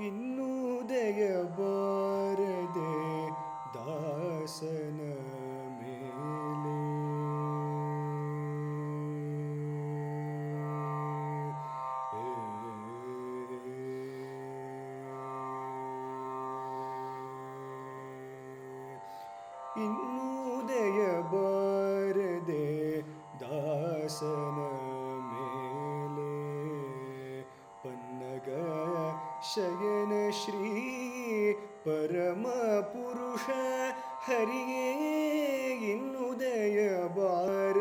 ಇನ್ನುದಯ ಬಾರದೆ ದಾಸನ ಮೇಲೆ ಇನ್ನುದಯ ಬಾರದೆ ದಾಸನ ಮೇಲೆ ಪನ್ನಗ ಶಯನ ಶ್ರೀ ಪರಮ ಪುರುಷ ಹರಿಯೇ ಇನ್ನುದಯ ಬಾರ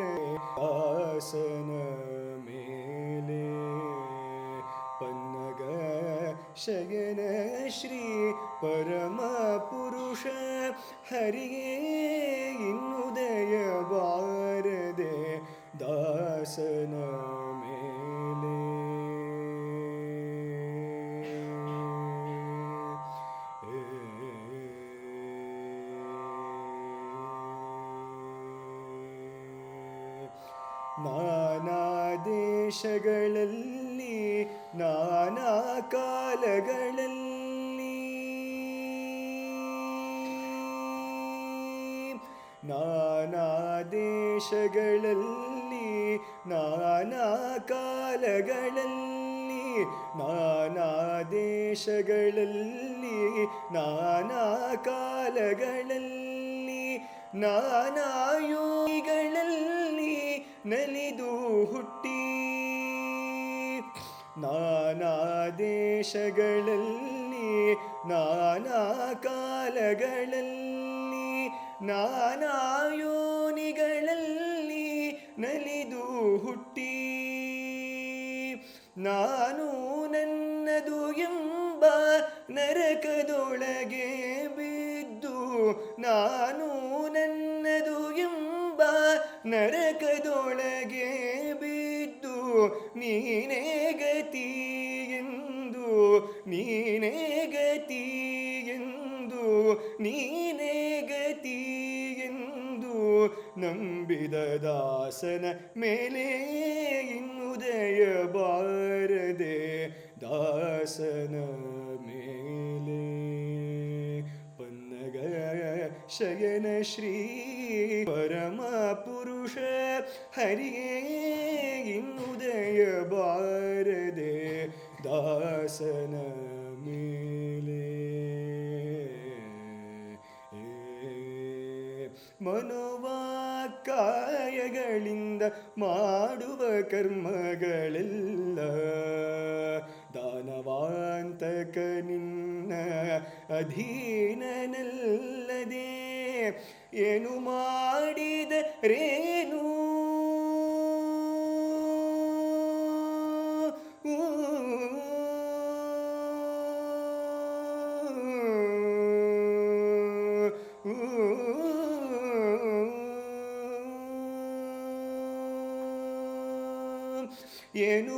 ದಾಸನ ಮೇಲೆ ಪನ್ನಗ ಶಯನ ಶ್ರೀ ಪರಮ ಪುರುಷ ಹರಿಯೇ ಇನ್ನುದಯ ಬಾರದೆ ದಾಸನ ಮೇಲೆ ನಾನಾ ದೇಶಗಳಲ್ಲಿ ನಾನಾ ಕಾಲಗಳಲ್ಲಿ ನಾನಾ ದೇಶಗಳಲ್ಲಿ ನಾನಾ ಕಾಲಗಳಲ್ಲಿ ನಾನಾ ದೇಶಗಳಲ್ಲಿ ನಾನಾ ಕಾಲಗಳಲ್ಲಿ ನಾನಾ ಯೋಗಿಗಳಲ್ಲಿ ನಲಿದು ಹುಟ್ಟಿ ನಾನಾ ದೇಶಗಳಲ್ಲಿ ನಾನಾ ಕಾಲಗಳಲ್ಲಿ ನಾನಾ ಯೋನಿಗಳಲ್ಲಿ ನಲಿದು ಹುಟ್ಟಿ ನಾನು ನನ್ನದು ಎಂಬ ನರಕದೊಳಗೆ ಬಿದ್ದು ನಾನು ನನ್ನದು ಎಂಬ ನರಕದೊಳಗೆ ಬಿದ್ದು ನೀನೇ ಗತಿ ಎಂದು ನೀನೇ ಗತಿ ಎಂದು ನೀನೇ ಗತಿ ಎಂದು ನಂಬಿದ ದಾಸನ ಮೇಲೆ ಇನ್ನುದಯ ಬಾರದೆ ದಾಸನ ಮೇಲೆ ಪನ್ನಗ ಶಯನ ಶ್ರೀ ಪರಮ ಪುರುಷ ಹರಿಯೇ ಇನ್ನುದಯ ಬಾರದೆ ದಾಸನ ಮೇಲೆ ಮನೋವಾಕಾಯಗಳಿಂದ ಮಾಡುವ ಕರ್ಮಗಳೆಲ್ಲ ದಾನವಾಂತಕ ನಿನ್ನ ಅಧೀನನಲ್ಲದೆ ಏನು ಮಾಡಿದರೇನು ಏನು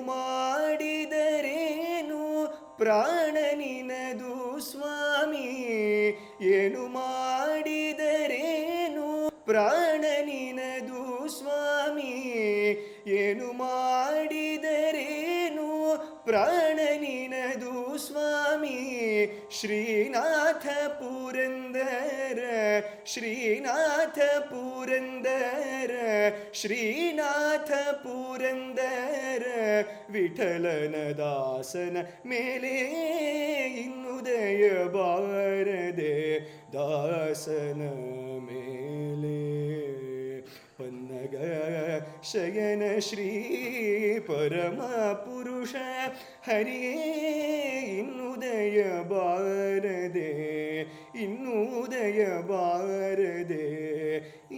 ಮಾಡಿದರೇನು ಪ್ರಾಣ ನಿನದು ಸ್ವಾಮಿ ಏನು ಮಾಡಿದರೇನು ಪ್ರಾಣ ನಿನದು ಸ್ವಾಮಿ ಏನು ಮಾಡಿದರೇನು ಪ್ರಾಣ ನಿನದು ಸ್ವಾಮಿ ಶ್ರೀನಾಥ ಪುರಂದರ ಶ್ರೀನಾಥ ಪುರಂದರ ಶ್ರೀನಾಥ ಪುರಂದರ ವಿಠಲನ ದಾಸನ ಮೇಲೆ ಇನ್ನುದಯ ಬಾರದೆ ದಾಸನ ಮೇಲೆ ಪನ್ನಗ ಶಯನ ಶ್ರೀ ಪರಮ ಪುರುಷ ಹರಿಯೇ ಇನ್ನುದಯ ಬಾರದೆ ಇನ್ನುದಯ ಬಾರದೆ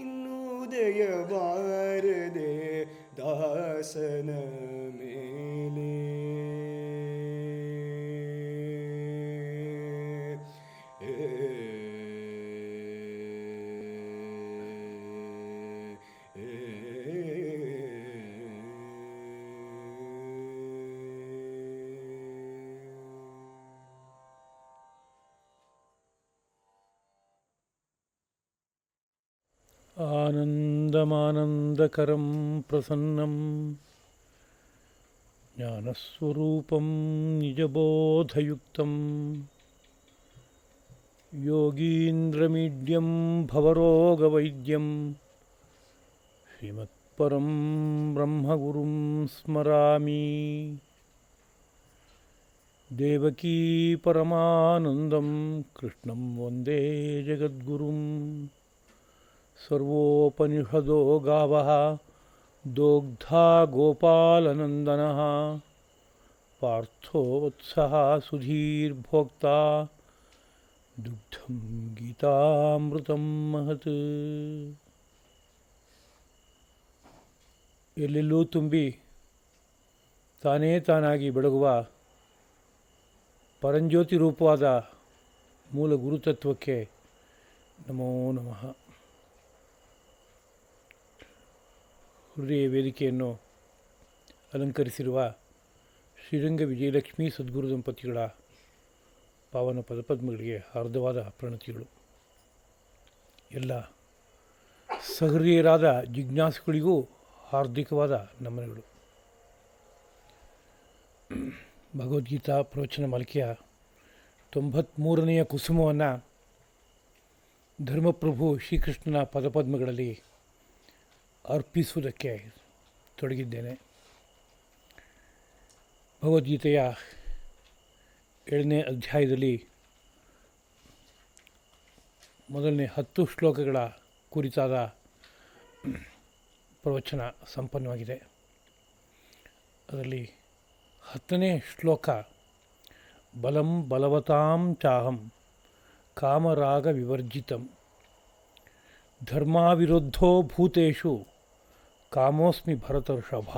ಇನ್ನುದಯ ಬಾರದೆ ದಾಸನ ಮೇಲೆ आनन्दमानन्दकरं प्रसन्नं ಜ್ಞಾನಸ್ವರೂಪಂ ನಿಜಬೋಧಯುಕ್ತಂ ಯೋಗೀಂದ್ರಮೀಡ್ಯಂ ಭವರೋಗವೈದ್ಯಂ ಶ್ರೀಮತ್ಪರಂ ಬ್ರಹ್ಮಗುರುಂ ಸ್ಮರಾಮಿ. ದೇವಕೀ ಪರಮಾನಂದಂ ಕೃಷ್ಣಂ ವಂದೇ ಜಗದ್ಗುರುಂ. ಸರ್ವೋಪನಿಷದೋ ಗಾವಃ ದೋಗ್ಧಾ ಗೋಪಾಲನಂದನಃ ಪಾರ್ಥೋ ವತ್ಸಃ ಸುಧೀರ್ಭೋಕ್ತಾ ದುಗ್ಧಂ ಗೀತಾಮೃತಂ ಮಹತ್. ಎಲ್ಲೆಲ್ಲೂ ತುಂಬಿ ತಾನೇ ತಾನಾಗಿ ಬೆಳಗುವ ಪರಂಜ್ಯೋತಿ ರೂಪವಾದ ಮೂಲ ಗುರುತತ್ವಕ್ಕೆ ನಮೋ ನಮಃ. ಹೃದಯ ವೇದಿಕೆಯನ್ನು ಅಲಂಕರಿಸಿರುವ ಶ್ರೀರಂಗ ವಿಜಯಲಕ್ಷ್ಮೀ ಸದ್ಗುರು ದಂಪತಿಗಳ ಪಾವನ ಪದಪದ್ಮಗಳಿಗೆ ಹಾರ್ದವಾದ ಪ್ರಣತಿಗಳು. ಎಲ್ಲ ಸಹೃದಯರಾದ ಜಿಜ್ಞಾಸುಗಳಿಗೂ ಹಾರ್ದಿಕವಾದ ನಮನಗಳು. ಭಗವದ್ಗೀತಾ ಪ್ರವಚನ ಮಾಲಿಕೆಯ 93ನೆಯ ಕುಸುಮವನ್ನು ಧರ್ಮಪ್ರಭು ಶ್ರೀಕೃಷ್ಣನ ಪದಪದ್ಮಗಳಲ್ಲಿ ಅರ್ಪಿಸುವುದಕ್ಕೆ ತೊಡಗಿದ್ದೇನೆ. ಭಗವದ್ಗೀತೆಯ 7ನೇ ಅಧ್ಯಾಯದಲ್ಲಿ ಮೊದಲನೇ 10 ಶ್ಲೋಕಗಳ ಕುರಿತಾದ ಪ್ರವಚನ ಸಂಪನ್ನವಾಗಿದೆ. ಅದರಲ್ಲಿ 10ನೇ ಶ್ಲೋಕ ಬಲಂ ಬಲವತಾಂ ಚಾಹಂ ಕಾಮರಾಗ ವಿವರ್ಜಿತಂ ಧರ್ಮಾವಿರುದ್ಧೋ ಭೂತೇಷು ಕಾಮೋಸ್ಮಿ ಭರತರ್ಷಭ.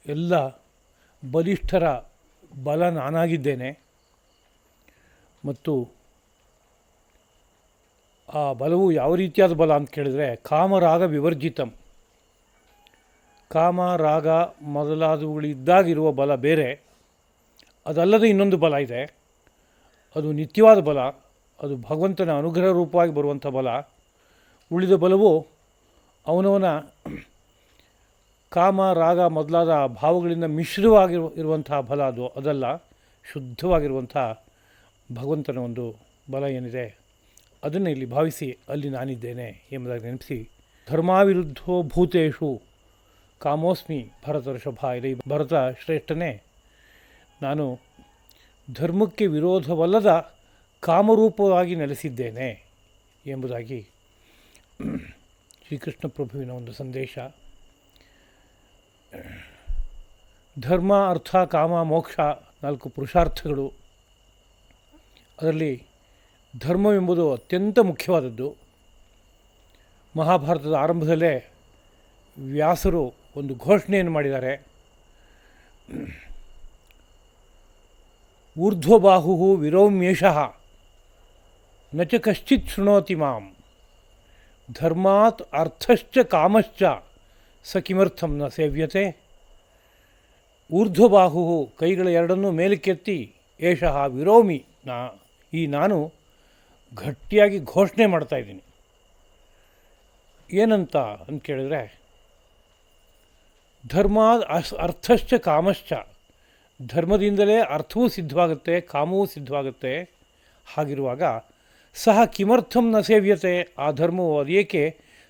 ಎಲ್ಲ ಬಲಿಷ್ಠರ ಬಲ ನಾನಾಗಿದ್ದೇನೆ ಮತ್ತು ಆ ಬಲವು ಯಾವ ರೀತಿಯಾದ ಬಲ ಅಂತ ಕೇಳಿದರೆ ಕಾಮರಾಗ ವಿವರ್ಜಿತಂ. ಕಾಮ ರಾಗ ಮೊದಲಾದವುಗಳಿದ್ದಾಗಿರುವ ಬಲ ಬೇರೆ, ಅದಲ್ಲದೆ ಇನ್ನೊಂದು ಬಲ ಇದೆ. ಅದು ನಿತ್ಯವಾದ ಬಲ, ಅದು ಭಗವಂತನ ಅನುಗ್ರಹ ರೂಪವಾಗಿ ಬರುವಂಥ ಬಲ. ಉಳಿದ ಬಲವು ಅವನವನ ಕಾಮ ರಾಗ ಮೊದಲಾದ ಭಾವಗಳಿಂದ ಮಿಶ್ರವಾಗಿರುವಂತಹ ಬಲ. ಅದಲ್ಲ, ಶುದ್ಧವಾಗಿರುವಂಥ ಭಗವಂತನ ಒಂದು ಬಲ ಏನಿದೆ ಅದನ್ನು ಇಲ್ಲಿ ಭಾವಿಸಿ ಅಲ್ಲಿ ನಾನಿದ್ದೇನೆ ಎಂಬುದಾಗಿ ನೆನಪಿಸಿ, ಧರ್ಮಾವಿರುದ್ಧೋ ಭೂತೇಷು ಕಾಮೋಸ್ಮಿ ಭರತರ್ಷಭ. ಇಲ್ಲಿ ಭರತ ಶ್ರೇಷ್ಠನೇ, ನಾನು ಧರ್ಮಕ್ಕೆ ವಿರೋಧವಲ್ಲದ ಕಾಮರೂಪವಾಗಿ ನೆಲೆಸಿದ್ದೇನೆ ಎಂಬುದಾಗಿ ಶ್ರೀಕೃಷ್ಣ ಪ್ರಭುವಿನ ಒಂದು ಸಂದೇಶ. ಧರ್ಮ, ಅರ್ಥ, ಕಾಮ, ಮೋಕ್ಷ 4 ಪುರುಷಾರ್ಥಗಳು. ಅದರಲ್ಲಿ ಧರ್ಮವೆಂಬುದು ಅತ್ಯಂತ ಮುಖ್ಯವಾದದ್ದು. ಮಹಾಭಾರತದ ಆರಂಭದಲ್ಲೇ ವ್ಯಾಸರು ಒಂದು ಘೋಷಣೆಯನ್ನು ಮಾಡಿದ್ದಾರೆ. ಊರ್ಧ್ವಬಾಹು ವಿರೌಮ್ಯೇಷಃ ನ ಚ ಕಶ್ಚಿತ್ ಶೃಣೋತಿ ಮಾಂ ಧರ್ಮಾತ್ ಅರ್ಥಶ್ಚ ಕಾಮಶ್ಚ ಸ ಕಿಮರ್ಥಂ ನ ಸೇವ್ಯತೆ. ಊರ್ಧ್ವಬಾಹು, ಕೈಗಳ ಎರಡನ್ನೂ ಮೇಲಕ್ಕೆತ್ತಿ, ಏಷಃ ವಿರೋಮಿ, ಈ ನಾನು ಗಟ್ಟಿಯಾಗಿ ಘೋಷಣೆ ಮಾಡ್ತಾಯಿದ್ದೀನಿ. ಏನಂತ ಅಂತ ಕೇಳಿದ್ರೆ, ಧರ್ಮಾತ್ ಅರ್ಥಶ್ಚ ಕಾಮಶ್ಚ, ಧರ್ಮದಿಂದಲೇ ಅರ್ಥವೂ ಸಿದ್ಧವಾಗುತ್ತೆ, ಕಾಮವೂ ಸಿದ್ಧವಾಗುತ್ತೆ. ಹಾಗಿರುವಾಗ ಸಹ ಕಿಮರ್ಥಂ ನ ಸೇವ್ಯತೆ, ಆ ಧರ್ಮವು ಅದೇಕೆ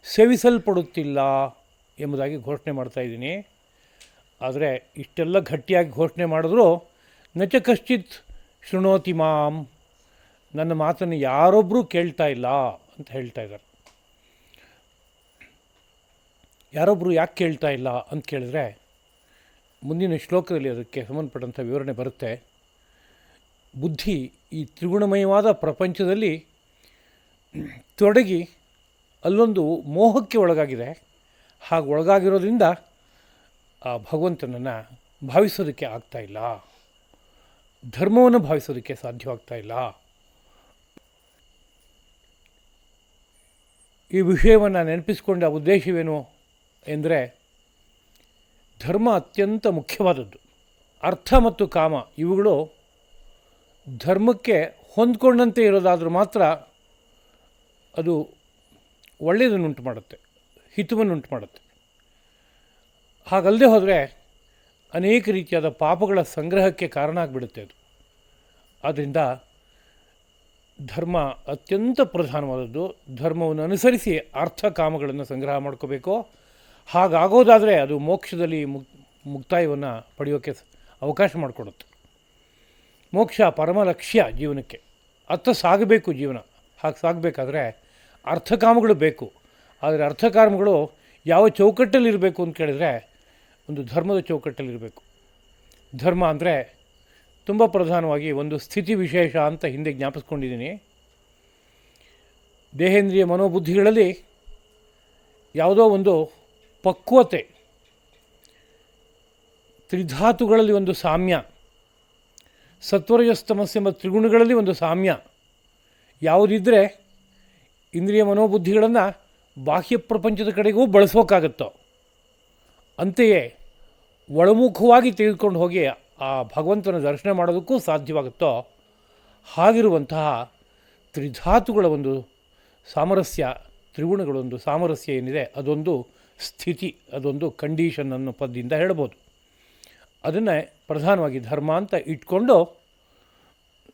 ಸೇವಿಸಲ್ಪಡುತ್ತಿಲ್ಲ ಎಂಬುದಾಗಿ ಘೋಷಣೆ ಮಾಡ್ತಾಯಿದ್ದೀನಿ. ಆದರೆ ಇಷ್ಟೆಲ್ಲ ಗಟ್ಟಿಯಾಗಿ ಘೋಷಣೆ ಮಾಡಿದ್ರೂ ನಚ ಕಶ್ಚಿತ್ ಶೃಣೋತಿ ಮಾಂ, ನನ್ನ ಮಾತನ್ನು ಯಾರೊಬ್ಬರೂ ಕೇಳ್ತಾ ಇಲ್ಲ ಅಂತ ಹೇಳ್ತಾ ಇದ್ದಾರೆ. ಯಾರೊಬ್ಬರು ಯಾಕೆ ಕೇಳ್ತಾ ಇಲ್ಲ ಅಂತ ಕೇಳಿದ್ರೆ, ಮುಂದಿನ ಶ್ಲೋಕದಲ್ಲಿ ಅದಕ್ಕೆ ಸಂಬಂಧಪಟ್ಟಂಥ ವಿವರಣೆ ಬರುತ್ತೆ. ಬುದ್ಧಿ ಈ ತ್ರಿಗುಣಮಯವಾದ ಪ್ರಪಂಚದಲ್ಲಿ ತೊಡಗಿ ಅಲ್ಲೊಂದು ಮೋಹಕ್ಕೆ ಒಳಗಾಗಿದೆ. ಹಾಗೆ ಒಳಗಾಗಿರೋದ್ರಿಂದ ಆ ಭಗವಂತನನ್ನು ಭಾವಿಸೋದಕ್ಕೆ ಆಗ್ತಾಯಿಲ್ಲ, ಧರ್ಮವನ್ನು ಭಾವಿಸೋದಕ್ಕೆ ಸಾಧ್ಯವಾಗ್ತಾ ಇಲ್ಲ. ಈ ವಿಷಯವನ್ನು ನೆನಪಿಸಿಕೊಂಡ ಉದ್ದೇಶವೇನು ಎಂದರೆ, ಧರ್ಮ ಅತ್ಯಂತ ಮುಖ್ಯವಾದದ್ದು. ಅರ್ಥ ಮತ್ತು ಕಾಮ ಇವುಗಳು ಧರ್ಮಕ್ಕೆ ಹೊಂದ್ಕೊಂಡಂತೆ ಇರೋದಾದರೂ ಮಾತ್ರ ಅದು ಒಳ್ಳೆಯದನ್ನುಂಟು ಮಾಡುತ್ತೆ, ಹಿತವನ್ನುಂಟು ಮಾಡುತ್ತೆ. ಹಾಗಲ್ಲದೆ ಹೋದರೆ ಅನೇಕ ರೀತಿಯಾದ ಪಾಪಗಳ ಸಂಗ್ರಹಕ್ಕೆ ಕಾರಣ ಆಗಿಬಿಡುತ್ತೆ ಅದು. ಆದ್ದರಿಂದ ಧರ್ಮ ಅತ್ಯಂತ ಪ್ರಧಾನವಾದದ್ದು. ಧರ್ಮವನ್ನು ಅನುಸರಿಸಿ ಅರ್ಥ ಕಾಮಗಳನ್ನು ಸಂಗ್ರಹ ಮಾಡ್ಕೋಬೇಕು. ಹಾಗಾಗೋದಾದರೆ ಅದು ಮೋಕ್ಷದಲ್ಲಿ ಮುಕ್ತಾಯವನ್ನು ಪಡೆಯೋಕ್ಕೆ ಅವಕಾಶ ಮಾಡಿಕೊಡುತ್ತೆ. ಮೋಕ್ಷ ಪರಮ ಲಕ್ಷ್ಯ ಜೀವನಕ್ಕೆ. ಅತ್ತ ಸಾಗಬೇಕು ಜೀವನ. ಹಾಗೆ ಸಾಗಬೇಕಾದ್ರೆ ಅರ್ಥಕಾಮಗಳು ಬೇಕು. ಆದರೆ ಅರ್ಥಕಾಮಗಳು ಯಾವ ಚೌಕಟ್ಟಲ್ಲಿರಬೇಕು ಅಂತ ಕೇಳಿದರೆ ಒಂದು ಧರ್ಮದ ಚೌಕಟ್ಟಲ್ಲಿರಬೇಕು. ಧರ್ಮ ಅಂದರೆ ತುಂಬ ಪ್ರಧಾನವಾಗಿ ಒಂದು ಸ್ಥಿತಿ ವಿಶೇಷ ಅಂತ ಹಿಂದೆ ಜ್ಞಾಪಿಸ್ಕೊಂಡಿದ್ದೀನಿ. ದೇಹೇಂದ್ರಿಯ ಮನೋಬುದ್ಧಿಗಳಲ್ಲಿ ಯಾವುದೋ ಒಂದು ಪಕ್ವತೆ, ತ್ರಿಧಾತುಗಳಲ್ಲಿ ಒಂದು ಸಾಮ್ಯ, ಸತ್ವರಜಸ್ತಮಸ್ಸೆ ಎಂಬ ತ್ರಿಗುಣಗಳಲ್ಲಿ ಒಂದು ಸಾಮ್ಯ ಯಾವುದಿದ್ದರೆ ಇಂದ್ರಿಯ ಮನೋಬುದ್ಧಿಗಳನ್ನು ಬಾಹ್ಯ ಪ್ರಪಂಚದ ಕಡೆಗೂ ಬಳಸೋಕ್ಕಾಗತ್ತೋ, ಅಂತೆಯೇ ಒಳಮುಖವಾಗಿ ತೆಗೆದುಕೊಂಡು ಹೋಗಿ ಆ ಭಗವಂತನ ದರ್ಶನ ಮಾಡೋದಕ್ಕೂ ಸಾಧ್ಯವಾಗುತ್ತೋ ಹಾಗಿರುವಂತಹ ತ್ರಿಧಾತುಗಳ ಒಂದು ಸಾಮರಸ್ಯ, ತ್ರಿಗುಣಗಳೊಂದು ಸಾಮರಸ್ಯ ಏನಿದೆ ಅದೊಂದು ಸ್ಥಿತಿ, ಅದೊಂದು ಕಂಡೀಷನ್ ಅನ್ನೋ ಪದದಿಂದ ಹೇಳ್ಬೋದು. ಅದನ್ನೇ ಪ್ರಧಾನವಾಗಿ ಧರ್ಮ ಅಂತ ಇಟ್ಕೊಂಡು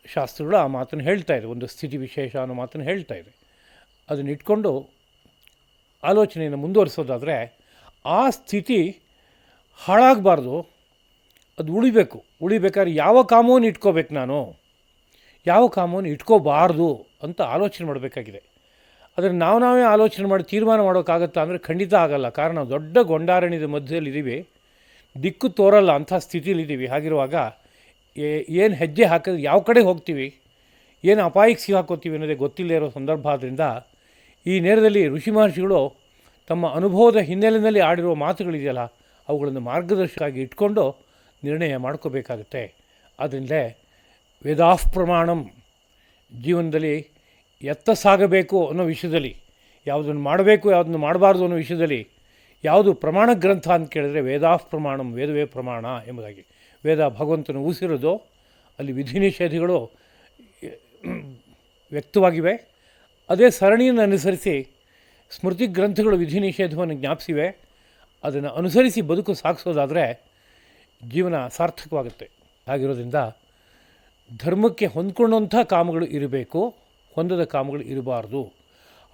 ಶಾಸ್ತ್ರಗಳು ಆ ಮಾತನ್ನು ಹೇಳ್ತಾಯಿದೆ. ಒಂದು ಸ್ಥಿತಿ ವಿಶೇಷ ಅನ್ನೋ ಮಾತನ್ನು ಹೇಳ್ತಾಯಿದೆ. ಅದನ್ನು ಇಟ್ಕೊಂಡು ಆಲೋಚನೆಯನ್ನು ಮುಂದುವರಿಸೋದಾದರೆ ಆ ಸ್ಥಿತಿ ಹಾಳಾಗಬಾರ್ದು, ಅದು ಉಳಿಬೇಕು. ಉಳಿಬೇಕಾದ್ರೆ ಯಾವ ಕಾಮವನ್ನು ಇಟ್ಕೋಬೇಕು, ನಾನು ಯಾವ ಕಾಮವನ್ನು ಇಟ್ಕೋಬಾರ್ದು ಅಂತ ಆಲೋಚನೆ ಮಾಡಬೇಕಾಗಿದೆ. ಆದರೆ ನಾವೇ ಆಲೋಚನೆ ಮಾಡಿ ತೀರ್ಮಾನ ಮಾಡೋಕ್ಕಾಗತ್ತಾ ಅಂದರೆ ಖಂಡಿತ ಆಗಲ್ಲ. ಕಾರಣ ದೊಡ್ಡ ಗೊಂಡಾರಣ್ಯದ ಮಧ್ಯದಲ್ಲಿದ್ದೀವಿ, ದಿಕ್ಕು ತೋರಲ್ಲ, ಅಂಥ ಸ್ಥಿತಿಲಿದ್ದೀವಿ. ಹಾಗಿರುವಾಗ ಏನು ಹೆಜ್ಜೆ ಹಾಕಿದ್ರೆ ಯಾವ ಕಡೆ ಹೋಗ್ತೀವಿ, ಏನು ಅಪಾಯಕ್ಕೆ ಸಿಗಾಕೋತೀವಿ ಅನ್ನೋದೇ ಗೊತ್ತಿಲ್ಲದೆ ಇರೋ ಸಂದರ್ಭ. ಆದ್ದರಿಂದ ಈ ನೇರದಲ್ಲಿ ಋಷಿ ಮಹರ್ಷಿಗಳು ತಮ್ಮ ಅನುಭವದ ಹಿನ್ನೆಲೆಯಲ್ಲಿ ಆಡಿರುವ ಮಾತುಗಳಿದೆಯಲ್ಲ ಅವುಗಳನ್ನು ಮಾರ್ಗದರ್ಶಕವಾಗಿ ಇಟ್ಕೊಂಡು ನಿರ್ಣಯ ಮಾಡ್ಕೋಬೇಕಾಗುತ್ತೆ. ಅದರಿಂದಲೇ ವೇದಾಃ ಪ್ರಮಾಣಂ ಜೀವನದಲ್ಲಿ ಎತ್ತ ಸಾಗಬೇಕು ಅನ್ನೋ ವಿಷಯದಲ್ಲಿ, ಯಾವುದನ್ನು ಮಾಡಬೇಕು ಯಾವುದನ್ನು ಮಾಡಬಾರ್ದು ಅನ್ನೋ ವಿಷಯದಲ್ಲಿ ಯಾವುದು ಪ್ರಮಾಣ ಗ್ರಂಥ ಅಂತ ಕೇಳಿದ್ರೆ ವೇದಾಃ ಪ್ರಮಾಣಂ, ವೇದವೇ ಪ್ರಮಾಣ ಎಂಬುದಾಗಿ. ವೇದ ಭಗವಂತನ ಉಸಿರೋದು, ಅಲ್ಲಿ ವಿಧಿ ನಿಷೇಧಗಳು ವ್ಯಕ್ತವಾಗಿವೆ. ಅದೇ ಸರಣಿಯನ್ನು ಅನುಸರಿಸಿ ಸ್ಮೃತಿ ಗ್ರಂಥಗಳು ವಿಧಿ ನಿಷೇಧವನ್ನು ಜ್ಞಾಪಿಸಿವೆ. ಅದನ್ನು ಅನುಸರಿಸಿ ಬದುಕು ಸಾಗಿಸೋದಾದರೆ ಜೀವನ ಸಾರ್ಥಕವಾಗುತ್ತೆ. ಹಾಗಿರೋದ್ರಿಂದ ಧರ್ಮಕ್ಕೆ ಹೊಂದ್ಕೊಂಡಂಥ ಕಾಮಗಳು ಇರಬೇಕು, ಹೊಂದದ ಕಾಮಗಳು ಇರಬಾರ್ದು.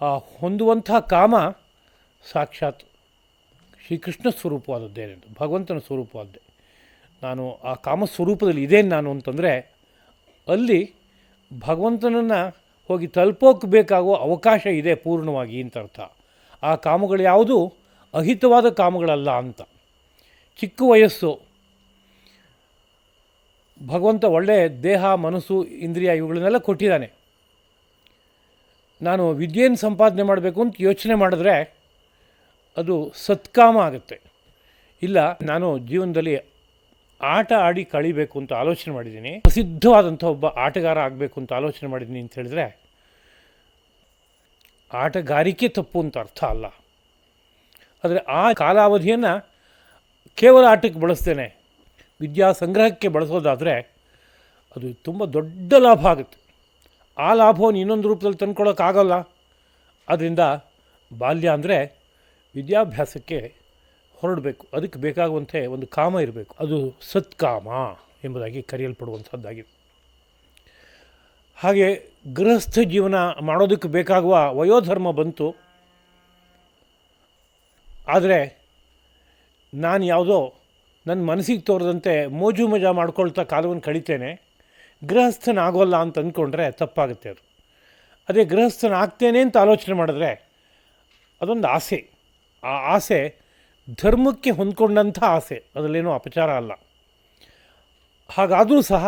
ಆ ಹೊಂದುವಂಥ ಕಾಮ ಸಾಕ್ಷಾತ್ ಶ್ರೀಕೃಷ್ಣ ಸ್ವರೂಪವಾದದ್ದೇನೆಂದು, ಭಗವಂತನ ಸ್ವರೂಪವಾದ್ದೇ. ನಾನು ಆ ಕಾಮಸ್ವರೂಪದಲ್ಲಿ ಇದೇನು ನಾನು ಅಂತಂದರೆ ಅಲ್ಲಿ ಭಗವಂತನನ್ನು ಹೋಗಿ ತಲುಪೋಕೆ ಬೇಕಾಗುವ ಅವಕಾಶ ಇದೆ ಪೂರ್ಣವಾಗಿ ಅಂತ ಅರ್ಥ. ಆ ಕಾಮಗಳು ಯಾವುದು ಅಹಿತವಾದ ಕಾಮಗಳಲ್ಲ ಅಂತ. ಚಿಕ್ಕ ವಯಸ್ಸು, ಭಗವಂತ ಒಳ್ಳೆಯ ದೇಹ, ಮನಸ್ಸು, ಇಂದ್ರಿಯ ಇವುಗಳನ್ನೆಲ್ಲ ಕೊಟ್ಟಿದ್ದಾನೆ. ನಾನು ವಿದ್ಯೆಯನ್ನು ಸಂಪಾದನೆ ಮಾಡಬೇಕು ಅಂತ ಯೋಚನೆ ಮಾಡಿದ್ರೆ ಅದು ಸತ್ಕಾಮ ಆಗುತ್ತೆ. ಇಲ್ಲ, ನಾನು ಜೀವನದಲ್ಲಿ ಆಟ ಆಡಿ ಕಳಿಬೇಕು ಅಂತ ಆಲೋಚನೆ ಮಾಡಿದ್ದೀನಿ, ಪ್ರಸಿದ್ಧವಾದಂಥ ಒಬ್ಬ ಆಟಗಾರ ಆಗಬೇಕು ಅಂತ ಆಲೋಚನೆ ಮಾಡಿದ್ದೀನಿ ಅಂತ ಹೇಳಿದ್ರೆ ಆಟಗಾರಿಕೆ ತಪ್ಪು ಅಂತ ಅರ್ಥ ಅಲ್ಲ. ಆದರೆ ಆ ಕಾಲಾವಧಿಯನ್ನು ಕೇವಲ ಆಟಕ್ಕೆ ಬಳಸ್ತೇನೆ, ವಿದ್ಯಾ ಸಂಗ್ರಹಕ್ಕೆ ಬಳಸೋದಾದರೆ ಅದು ತುಂಬ ದೊಡ್ಡ ಲಾಭ ಆಗುತ್ತೆ. ಆ ಲಾಭವನ್ನು ಇನ್ನೊಂದು ರೂಪದಲ್ಲಿ ತಂದ್ಕೊಳ್ಳೋಕ್ಕಾಗಲ್ಲ. ಆದ್ದರಿಂದ ಬಾಲ್ಯ ಅಂದರೆ ವಿದ್ಯಾಭ್ಯಾಸಕ್ಕೆ ಹೊರಡಬೇಕು. ಅದಕ್ಕೆ ಬೇಕಾಗುವಂತೆ ಒಂದು ಕಾಮ ಇರಬೇಕು, ಅದು ಸತ್ಕಾಮ ಎಂಬುದಾಗಿ ಕರೆಯಲ್ಪಡುವಂಥದ್ದಾಗಿದೆ. ಹಾಗೆ ಗೃಹಸ್ಥ ಜೀವನ ಮಾಡೋದಕ್ಕೆ ಬೇಕಾಗುವ ವಯೋಧರ್ಮ ಬಂತು. ಆದರೆ ನಾನು ಯಾವುದೋ ನನ್ನ ಮನಸ್ಸಿಗೆ ತೋರದಂತೆ ಮೋಜು ಮಜಾ ಮಾಡ್ಕೊಳ್ತಾ ಕಾಲವನ್ನು ಕಳೀತೇನೆ, ಗೃಹಸ್ಥನಾಗೋಲ್ಲ ಅಂತ ಅಂದ್ಕೊಂಡ್ರೆ ತಪ್ಪಾಗುತ್ತೆ. ಅದು ಅದೇ ಗೃಹಸ್ಥನಾಗ್ತೇನೆ ಅಂತ ಆಲೋಚನೆ ಮಾಡಿದ್ರೆ ಅದೊಂದು ಆಸೆ. ಆ ಆಸೆ ಧರ್ಮಕ್ಕೆ ಹೊಂದ್ಕೊಂಡಂಥ ಆಸೆ, ಅದರಲ್ಲೇನೂ ಅಪಚಾರ ಅಲ್ಲ. ಹಾಗಾದರೂ ಸಹ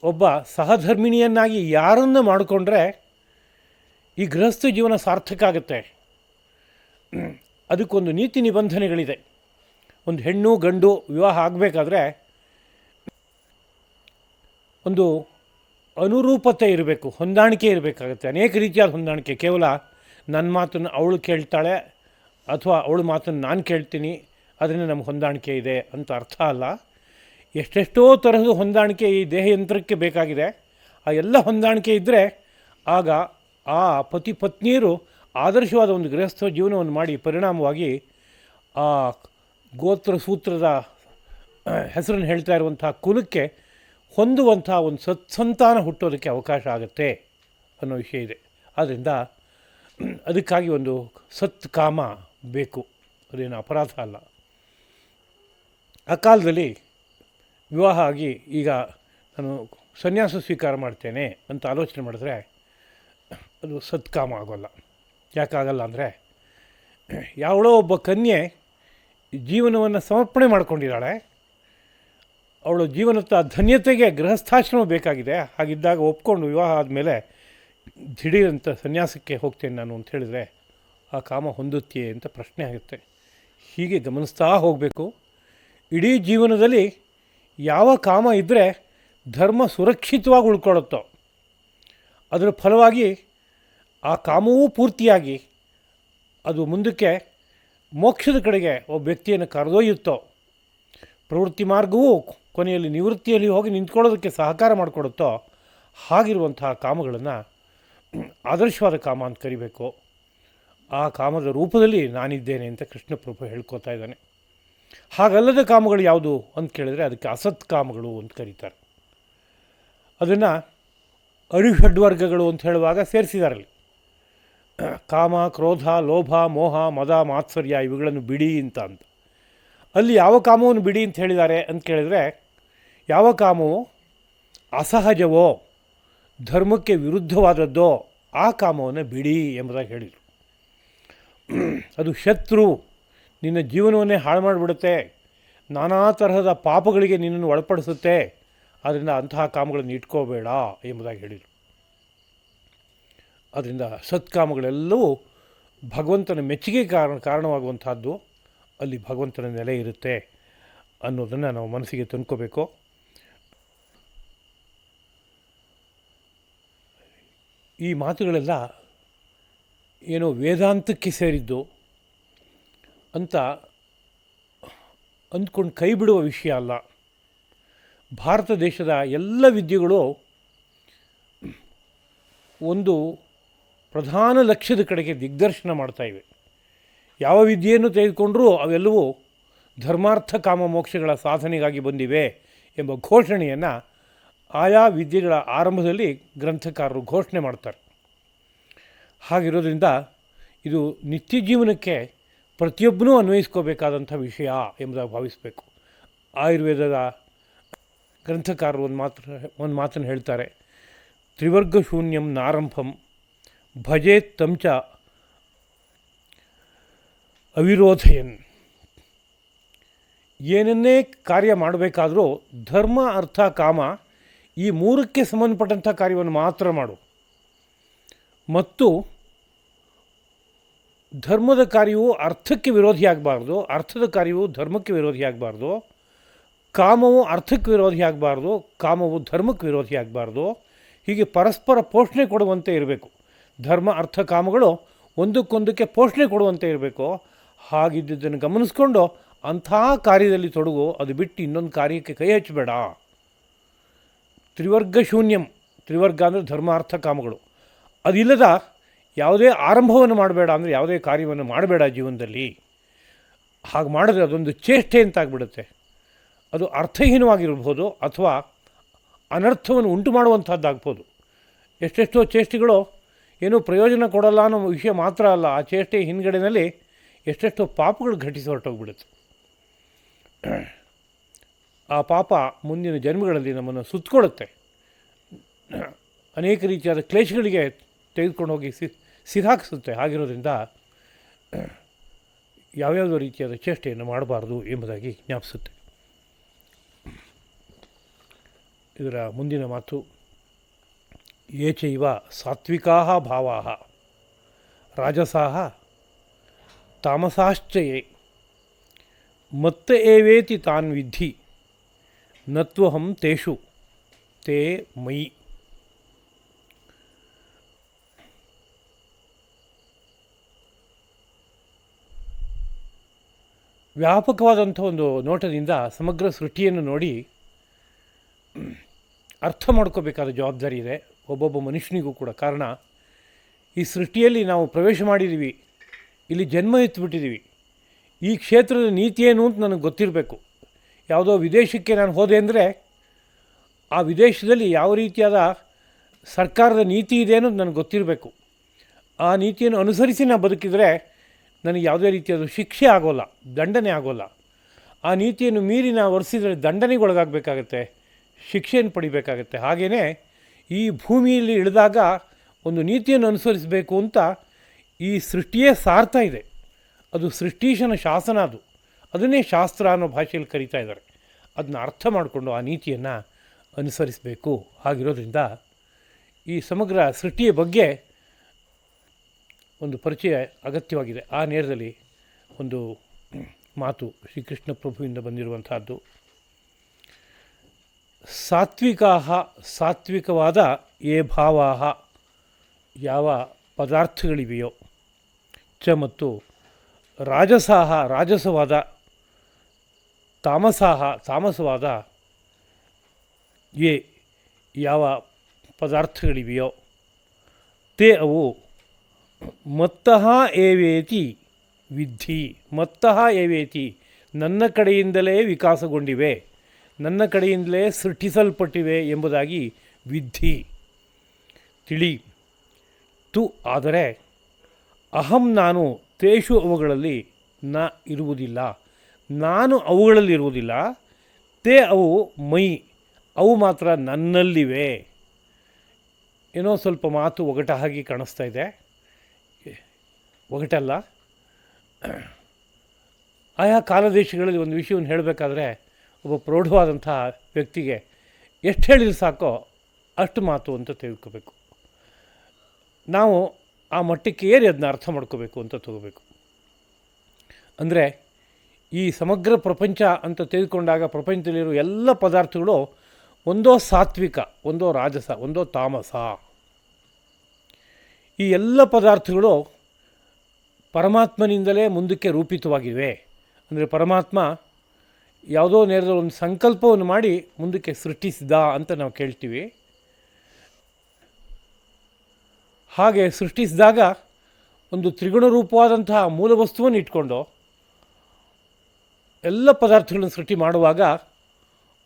ಒಬ್ಬ ಸಹಧರ್ಮಿಣಿಯನ್ನಾಗಿ ಯಾರನ್ನು ಮಾಡಿಕೊಂಡ್ರೆ ಈ ಗೃಹಸ್ಥ ಜೀವನ ಸಾರ್ಥಕ ಆಗುತ್ತೆ. ಅದಕ್ಕೊಂದು ನೀತಿ ನಿಬಂಧನೆಗಳಿದೆ. ಒಂದು ಹೆಣ್ಣು ಗಂಡು ವಿವಾಹ ಆಗಬೇಕಾದ್ರೆ ಒಂದು ಅನುರೂಪತೆ ಇರಬೇಕು, ಹೊಂದಾಣಿಕೆ ಇರಬೇಕಾಗುತ್ತೆ. ಅನೇಕ ರೀತಿಯಾದ ಹೊಂದಾಣಿಕೆ. ಕೇವಲ ನನ್ನ ಮಾತನ್ನು ಅವಳು ಕೇಳ್ತಾಳೆ ಅಥವಾ ಅವಳ ಮಾತನ್ನು ನಾನು ಕೇಳ್ತೀನಿ, ಅದರಿಂದ ನಮ್ಗೆ ಹೊಂದಾಣಿಕೆ ಇದೆ ಅಂತ ಅರ್ಥ ಅಲ್ಲ. ಎಷ್ಟೆಷ್ಟೋ ತರಹದ ಹೊಂದಾಣಿಕೆ ಈ ದೇಹಯಂತ್ರಕ್ಕೆ ಬೇಕಾಗಿದೆ. ಆ ಎಲ್ಲ ಹೊಂದಾಣಿಕೆ ಇದ್ದರೆ ಆಗ ಆ ಪತಿ ಪತ್ನಿಯರು ಆದರ್ಶವಾದ ಒಂದು ಗೃಹಸ್ಥ ಜೀವನವನ್ನು ಮಾಡಿ ಪರಿಣಾಮವಾಗಿ ಆ ಗೋತ್ರ ಸೂತ್ರದ ಹೆಸರನ್ನು ಹೇಳ್ತಾ ಇರುವಂಥ ಕುಲಕ್ಕೆ ಹೊಂದುವಂಥ ಒಂದು ಸತ್ಸಂತಾನ ಹುಟ್ಟೋದಕ್ಕೆ ಅವಕಾಶ ಆಗುತ್ತೆ ಅನ್ನೋ ವಿಷಯ ಇದೆ. ಆದ್ದರಿಂದ ಅದಕ್ಕಾಗಿ ಒಂದು ಸತ್ಕಾಮ ಬೇಕು, ಅದೇನು ಅಪರಾಧ ಅಲ್ಲ. ಆ ಕಾಲದಲ್ಲಿ ವಿವಾಹ ಆಗಿ ಈಗ ನಾನು ಸನ್ಯಾಸ ಸ್ವೀಕಾರ ಮಾಡ್ತೇನೆ ಅಂತ ಆಲೋಚನೆ ಮಾಡಿದ್ರೆ ಅದು ಸತ್ಕಾಮ ಆಗೋಲ್ಲ. ಯಾಕಾಗಲ್ಲ ಅಂದರೆ, ಯಾವಳೋ ಒಬ್ಬ ಕನ್ಯೆ ಜೀವನವನ್ನು ಸಮರ್ಪಣೆ ಮಾಡ್ಕೊಂಡಿದ್ದಾಳೆ, ಅವಳು ಜೀವನದ ಧನ್ಯತೆಗೆ ಗೃಹಸ್ಥಾಶ್ರಮ ಬೇಕಾಗಿದೆ. ಹಾಗಿದ್ದಾಗ ಒಪ್ಕೊಂಡು ವಿವಾಹ ಆದಮೇಲೆ ದಿಢೀರಂತ ಸನ್ಯಾಸಕ್ಕೆ ಹೋಗ್ತೇನೆ ನಾನು ಅಂತ ಹೇಳಿದರೆ ಆ ಕಾಮ ಹೊಂದುತ್ತೀಯೇ ಅಂತ ಪ್ರಶ್ನೆ ಆಗುತ್ತೆ. ಹೀಗೆ ಗಮನಿಸ್ತಾ ಹೋಗಬೇಕು. ಇಡೀ ಜೀವನದಲ್ಲಿ ಯಾವ ಕಾಮ ಇದ್ದರೆ ಧರ್ಮ ಸುರಕ್ಷಿತವಾಗಿ ಉಳ್ಕೊಳ್ಳುತ್ತೋ, ಅದರ ಫಲವಾಗಿ ಆ ಕಾಮವೂ ಪೂರ್ತಿಯಾಗಿ ಅದು ಮುಂದಕ್ಕೆ ಮೋಕ್ಷದ ಕಡೆಗೆ ಒಬ್ಬ ವ್ಯಕ್ತಿಯನ್ನು ಕರೆದೊಯ್ಯುತ್ತೋ, ಪ್ರವೃತ್ತಿ ಮಾರ್ಗವೂ ಕೊನೆಯಲ್ಲಿ ನಿವೃತ್ತಿಯಲ್ಲಿ ಹೋಗಿ ನಿಂತ್ಕೊಳ್ಳೋದಕ್ಕೆ ಸಹಕಾರ ಮಾಡಿಕೊಡುತ್ತೋ, ಹಾಗಿರುವಂತಹ ಕಾಮಗಳನ್ನು ಆದರ್ಶವಾದ ಕಾಮ ಅಂತ ಕರಿಬೇಕು. ಆ ಕಾಮದ ರೂಪದಲ್ಲಿ ನಾನಿದ್ದೇನೆ ಅಂತ ಕೃಷ್ಣ ಪ್ರಭು ಹೇಳ್ಕೊತಾ ಇದ್ದಾನೆ. ಹಾಗಲ್ಲದ ಕಾಮಗಳು ಯಾವುದು ಅಂತ ಕೇಳಿದರೆ ಅದಕ್ಕೆ ಅಸತ್ ಕಾಮಗಳು ಅಂತ ಕರೀತಾರೆ. ಅದನ್ನು ಅರಿಷಡ್ವರ್ಗಗಳು ಅಂತ ಹೇಳುವಾಗ ಸೇರಿಸಿದಾರಲ್ಲಿ ಕಾಮ, ಕ್ರೋಧ, ಲೋಭ, ಮೋಹ, ಮದ, ಮಾತ್ಸರ್ಯ ಇವುಗಳನ್ನು ಬಿಡಿ ಅಂತ. ಅಲ್ಲಿ ಯಾವ ಕಾಮವನ್ನು ಬಿಡಿ ಅಂತ ಹೇಳಿದ್ದಾರೆ ಅಂತ ಕೇಳಿದರೆ, ಯಾವ ಕಾಮವು ಅಸಹಜವೋ ಧರ್ಮಕ್ಕೆ ವಿರುದ್ಧವಾದದ್ದೋ ಆ ಕಾಮವನ್ನು ಬಿಡಿ ಎಂಬುದಾಗಿ ಹೇಳಿದರು. ಅದು ಶತ್ರು, ನಿನ್ನ ಜೀವನವನ್ನೇ ಹಾಳು ಮಾಡಿಬಿಡುತ್ತೆ, ನಾನಾ ತರಹದ ಪಾಪಗಳಿಗೆ ನಿನ್ನನ್ನು ಒಳಪಡಿಸುತ್ತೆ, ಆದ್ದರಿಂದ ಅಂತಹ ಕಾಮಗಳನ್ನು ಇಟ್ಕೋಬೇಡ ಎಂಬುದಾಗಿ ಹೇಳಿದರು. ಅದರಿಂದ ಸತ್ಕಾಮಗಳೆಲ್ಲವೂ ಭಗವಂತನ ಮೆಚ್ಚುಗೆ ಕಾರಣವಾಗುವಂಥದ್ದು, ಅಲ್ಲಿ ಭಗವಂತನ ನೆಲೆ ಇರುತ್ತೆ ಅನ್ನೋದನ್ನು ನಾವು ಮನಸ್ಸಿಗೆ ತಂದ್ಕೋಬೇಕು. ಈ ಮಾತುಗಳೆಲ್ಲ ಏನೋ ವೇದಾಂತಕ್ಕೆ ಸೇರಿದ್ದು ಅಂತ ಅಂದ್ಕೊಂಡು ಕೈ ಬಿಡುವ ವಿಷಯ ಅಲ್ಲ. ಭಾರತ ದೇಶದ ಎಲ್ಲ ವಿದ್ಯೆಗಳು ಒಂದು ಪ್ರಧಾನ ಲಕ್ಷ್ಯದ ಕಡೆಗೆ ದಿಗ್ದರ್ಶನ ಮಾಡ್ತಾಯಿವೆ. ಯಾವ ವಿದ್ಯೆಯನ್ನು ತೆಗೆದುಕೊಂಡರೂ ಅವೆಲ್ಲವೂ ಧರ್ಮಾರ್ಥ ಕಾಮ ಮೋಕ್ಷಗಳ ಸಾಧನೆಗಾಗಿ ಬಂದಿವೆ ಎಂಬ ಘೋಷಣೆಯನ್ನು ಆಯಾ ವಿದ್ಯೆಗಳ ಆರಂಭದಲ್ಲಿ ಗ್ರಂಥಕಾರರು ಘೋಷಣೆ ಮಾಡ್ತಾರೆ. ಹಾಗಿರೋದ್ರಿಂದ ಇದು ನಿತ್ಯ ಜೀವನಕ್ಕೆ ಪ್ರತಿಯೊಬ್ಬನೂ ಅನ್ವಯಿಸ್ಕೋಬೇಕಾದಂಥ ವಿಷಯ ಎಂಬುದಾಗಿ ಭಾವಿಸಬೇಕು. ಆಯುರ್ವೇದದ ಗ್ರಂಥಕಾರರು ಒಂದು ಮಾತನ್ನು ಹೇಳ್ತಾರೆ, ತ್ರಿವರ್ಗ ಶೂನ್ಯಂ ನಾರಂಭಂ ಭಜೇತ್ ತಂಚ ಅವಿರೋಧಯನ್. ಏನನ್ನೇ ಕಾರ್ಯ ಮಾಡಬೇಕಾದರೂ ಧರ್ಮ, ಅರ್ಥ, ಕಾಮ ಈ ಮೂರಕ್ಕೆ ಸಂಬಂಧಪಟ್ಟಂಥ ಕಾರ್ಯವನ್ನು ಮಾತ್ರ ಮಾಡು. ಮತ್ತು ಧರ್ಮದ ಕಾರ್ಯವು ಅರ್ಥಕ್ಕೆ ವಿರೋಧಿಯಾಗಬಾರ್ದು, ಅರ್ಥದ ಕಾರ್ಯವು ಧರ್ಮಕ್ಕೆ ವಿರೋಧಿಯಾಗಬಾರ್ದು, ಕಾಮವು ಅರ್ಥಕ್ಕೆ ವಿರೋಧಿಯಾಗಬಾರ್ದು, ಕಾಮವು ಧರ್ಮಕ್ಕೆ ವಿರೋಧಿಯಾಗಬಾರ್ದು. ಹೀಗೆ ಪರಸ್ಪರ ಪೋಷಣೆ ಕೊಡುವಂತೆ ಇರಬೇಕು. ಧರ್ಮ, ಅರ್ಥ, ಕಾಮಗಳು ಒಂದಕ್ಕೊಂದಕ್ಕೆ ಪೋಷಣೆ ಕೊಡುವಂತೆ ಇರಬೇಕು. ಹಾಗಿದ್ದನ್ನು ಗಮನಿಸ್ಕೊಂಡು ಅಂಥ ಕಾರ್ಯದಲ್ಲಿ ತೊಡಗು, ಅದು ಬಿಟ್ಟು ಇನ್ನೊಂದು ಕಾರ್ಯಕ್ಕೆ ಕೈ ಹಚ್ಚಬೇಡ. ತ್ರಿವರ್ಗ ಶೂನ್ಯಂ, ತ್ರಿವರ್ಗ ಅಂದರೆ ಧರ್ಮ, ಅರ್ಥ, ಕಾಮಗಳು. ಅದಿಲ್ಲದ ಯಾವುದೇ ಆರಂಭವನ್ನು ಮಾಡಬೇಡ, ಅಂದರೆ ಯಾವುದೇ ಕಾರ್ಯವನ್ನು ಮಾಡಬೇಡ ಜೀವನದಲ್ಲಿ. ಹಾಗೆ ಮಾಡಿದ್ರೆ ಅದೊಂದು ಚೇಷ್ಟೆ ಅಂತಾಗ್ಬಿಡುತ್ತೆ. ಅದು ಅರ್ಥಹೀನವಾಗಿರ್ಬೋದು ಅಥವಾ ಅನರ್ಥವನ್ನು ಉಂಟು ಮಾಡುವಂಥದ್ದಾಗ್ಬೋದು. ಎಷ್ಟೆಷ್ಟೋ ಚೇಷ್ಟೆಗಳು ಏನೂ ಪ್ರಯೋಜನ ಕೊಡಲ್ಲ ಅನ್ನೋ ವಿಷಯ ಮಾತ್ರ ಅಲ್ಲ, ಆ ಚೇಷ್ಟೆ ಹಿಂದ್ಗಡೆಯಲ್ಲಿ ಎಷ್ಟೆಷ್ಟೋ ಪಾಪಗಳು ಘಟಿಸಿ ಹೊರಟೋಗ್ಬಿಡುತ್ತೆ. ಆ ಪಾಪ ಮುಂದಿನ ಜನ್ಮಗಳಲ್ಲಿ ನಮ್ಮನ್ನು ಸುತ್ತಕೊಳ್ಳುತ್ತೆ, ಅನೇಕ ರೀತಿಯಾದ ಕ್ಲೇಶಗಳಿಗೆ ತೆಗೆದುಕೊಂಡು ಹೋಗಿ ಸಿಕ್ಕಾಕಿಸುತ್ತೆ. ಹಾಗಿರೋದ್ರಿಂದ ಯಾವ್ಯಾವುದೋ ರೀತಿಯಾದ ಚೇಷ್ಟೆಯನ್ನು ಮಾಡಬಾರ್ದು ಎಂಬುದಾಗಿ ಜ್ಞಾಪಿಸುತ್ತೆ. ಇದರ ಮುಂದಿನ ಮಾತು, ಏಚೈವ ಸಾತ್ವಿಕಾ ಭಾವಾ ರಾಜಸಾಹ ತಾಮಸಾಶ್ಚಯೇ ಮತ್ತ ಏವೇತಿ ತಾನ್ ವಿದ್ಧಿ ನತ್ವಹಂ ತೇಷು ತೇ ಮಯಿ. ವ್ಯಾಪಕವಾದಂಥ ಒಂದು ನೋಟದಿಂದ ಸಮಗ್ರ ಸೃಷ್ಟಿಯನ್ನು ನೋಡಿ ಅರ್ಥ ಮಾಡ್ಕೋಬೇಕಾದ ಜವಾಬ್ದಾರಿ ಇದೆ ಒಬ್ಬೊಬ್ಬ ಮನುಷ್ಯನಿಗೂ ಕೂಡ. ಕಾರಣ, ಈ ಸೃಷ್ಟಿಯಲ್ಲಿ ನಾವು ಪ್ರವೇಶ ಮಾಡಿದ್ದೀವಿ, ಇಲ್ಲಿ ಜನ್ಮ ಎತ್ತಿಬಿಟ್ಟಿದ್ದೀವಿ. ಈ ಕ್ಷೇತ್ರದ ನೀತಿ ಏನು ಅಂತ ನನಗೆ ಗೊತ್ತಿರಬೇಕು. ಯಾವುದೋ ವಿದೇಶಕ್ಕೆ ನಾನು ಹೋದೆ ಅಂದರೆ ಆ ವಿದೇಶದಲ್ಲಿ ಯಾವ ರೀತಿಯಾದ ಸರ್ಕಾರದ ನೀತಿ ಇದೆ ಅನ್ನೋದು ನನಗೆ ಗೊತ್ತಿರಬೇಕು. ಆ ನೀತಿಯನ್ನು ಅನುಸರಿಸಿ ನಾನು ಬದುಕಿದರೆ ನನಗೆ ಯಾವುದೇ ರೀತಿಯಾದ ಶಿಕ್ಷೆ ಆಗೋಲ್ಲ, ದಂಡನೆ ಆಗೋಲ್ಲ. ಆ ನೀತಿಯನ್ನು ಮೀರಿ ನಾವು ವರ್ತಿಸಿದರೆ ದಂಡನೆಗೆ ಒಳಗಾಗಬೇಕಾಗತ್ತೆ, ಶಿಕ್ಷೆಯನ್ನು ಪಡಿಬೇಕಾಗತ್ತೆ. ಹಾಗೆಯೇ ಈ ಭೂಮಿಯಲ್ಲಿ ಇಳಿದಾಗ ಒಂದು ನೀತಿಯನ್ನು ಅನುಸರಿಸಬೇಕು ಅಂತ ಈ ಸೃಷ್ಟಿಯೇ ಸಾರ್ತಾ ಇದೆ. ಅದು ಸೃಷ್ಟೀಶನ ಶಾಸನ, ಅದನ್ನೇ ಶಾಸ್ತ್ರ ಅನ್ನೋ ಭಾಷೆಯಲ್ಲಿ ಕರೀತಾ ಇದ್ದಾರೆ. ಅದನ್ನ ಅರ್ಥ ಮಾಡಿಕೊಂಡು ಆ ನೀತಿಯನ್ನು ಅನುಸರಿಸಬೇಕು. ಹಾಗಿರೋದ್ರಿಂದ ಈ ಸಮಗ್ರ ಸೃಷ್ಟಿಯ ಬಗ್ಗೆ ಒಂದು ಪರಿಚಯ ಅಗತ್ಯವಾಗಿದೆ. ಆ ನೇರದಲ್ಲಿ ಒಂದು ಮಾತು ಶ್ರೀಕೃಷ್ಣ ಪ್ರಭುವಿಂದ ಬಂದಿರುವಂತಹದ್ದು. ಸಾತ್ವಿಕವಾದ ಯೇ ಭಾವಾಹ, ಯಾವ ಪದಾರ್ಥಗಳಿವೆಯೋ, ಚ ಮತ್ತು ರಾಜಸವಾದ, ತಾಮಸವಾದ ಯೇ ಯಾವ ಪದಾರ್ಥಗಳಿವೆಯೋ, ತೇ ಅವು ಮತ್ತಃ ಏವೇತಿ ವಿದ್ಧಿ. ಮತ್ತಃ ಏವೇತಿ, ನನ್ನ ಕಡೆಯಿಂದಲೇ ವಿಕಾಸಗೊಂಡಿವೆ, ನನ್ನ ಕಡೆಯಿಂದಲೇ ಸೃಷ್ಟಿಸಲ್ಪಟ್ಟಿವೆ ಎಂಬುದಾಗಿ ವಿದ್ಧಿ, ತಿಳಿ. ತು ಆದರೆ ಅಹಂ ನಾನು ತೇಷು ಅವುಗಳಲ್ಲಿ ನ ಇರುವುದಿಲ್ಲ, ನಾನು ಅವುಗಳಲ್ಲಿರುವುದಿಲ್ಲ. ತೇ ಅವು ಮೈ, ಅವು ಮಾತ್ರ ನನ್ನಲ್ಲಿವೆ. ಏನೋ ಸ್ವಲ್ಪ ಮಾತು ಒಗಟಾಗಿ ಕಾಣಿಸ್ತಾ ಇದೆ. ಒಗಟಲ್ಲ. ಆಯಾ ಕಾಲದೇಶಗಳಲ್ಲಿ ಒಂದು ವಿಷಯವನ್ನು ಹೇಳಬೇಕಾದ್ರೆ ಒಬ್ಬ ಪ್ರೌಢವಾದಂಥ ವ್ಯಕ್ತಿಗೆ ಎಷ್ಟು ಹೇಳಿದ್ರೆ ಸಾಕೋ ಅಷ್ಟು ಮಾತು ಅಂತ ತಿಳ್ಕೋಬೇಕು. ನಾವು ಆ ಮಟ್ಟಕ್ಕೆ ಏರಿ ಅದನ್ನ ಅರ್ಥ ಮಾಡ್ಕೋಬೇಕು ಅಂತ ತಗೋಬೇಕು. ಅಂದರೆ ಈ ಸಮಗ್ರ ಪ್ರಪಂಚ ಅಂತ ತೆಗೆದುಕೊಂಡಾಗ ಪ್ರಪಂಚದಲ್ಲಿರೋ ಎಲ್ಲ ಪದಾರ್ಥಗಳು ಒಂದೋ ಸಾತ್ವಿಕ, ಒಂದೋ ರಾಜಸ, ಒಂದೋ ತಾಮಸ. ಈ ಎಲ್ಲ ಪದಾರ್ಥಗಳು ಪರಮಾತ್ಮನಿಂದಲೇ ಮುಂದಕ್ಕೆ ರೂಪಿತವಾಗಿವೆ. ಅಂದರೆ ಪರಮಾತ್ಮ ಯಾವುದೋ ನೇರದಲ್ಲಿ ಒಂದು ಸಂಕಲ್ಪವನ್ನು ಮಾಡಿ ಮುಂದಕ್ಕೆ ಸೃಷ್ಟಿಸಿದ ಅಂತ ನಾವು ಕೇಳ್ತೀವಿ. ಹಾಗೆ ಸೃಷ್ಟಿಸಿದಾಗ ಒಂದು ತ್ರಿಗುಣ ರೂಪವಾದಂತಹ ಮೂಲ ವಸ್ತುವನ್ನು ಇಟ್ಕೊಂಡು ಎಲ್ಲ ಪದಾರ್ಥಗಳನ್ನು ಸೃಷ್ಟಿ ಮಾಡುವಾಗ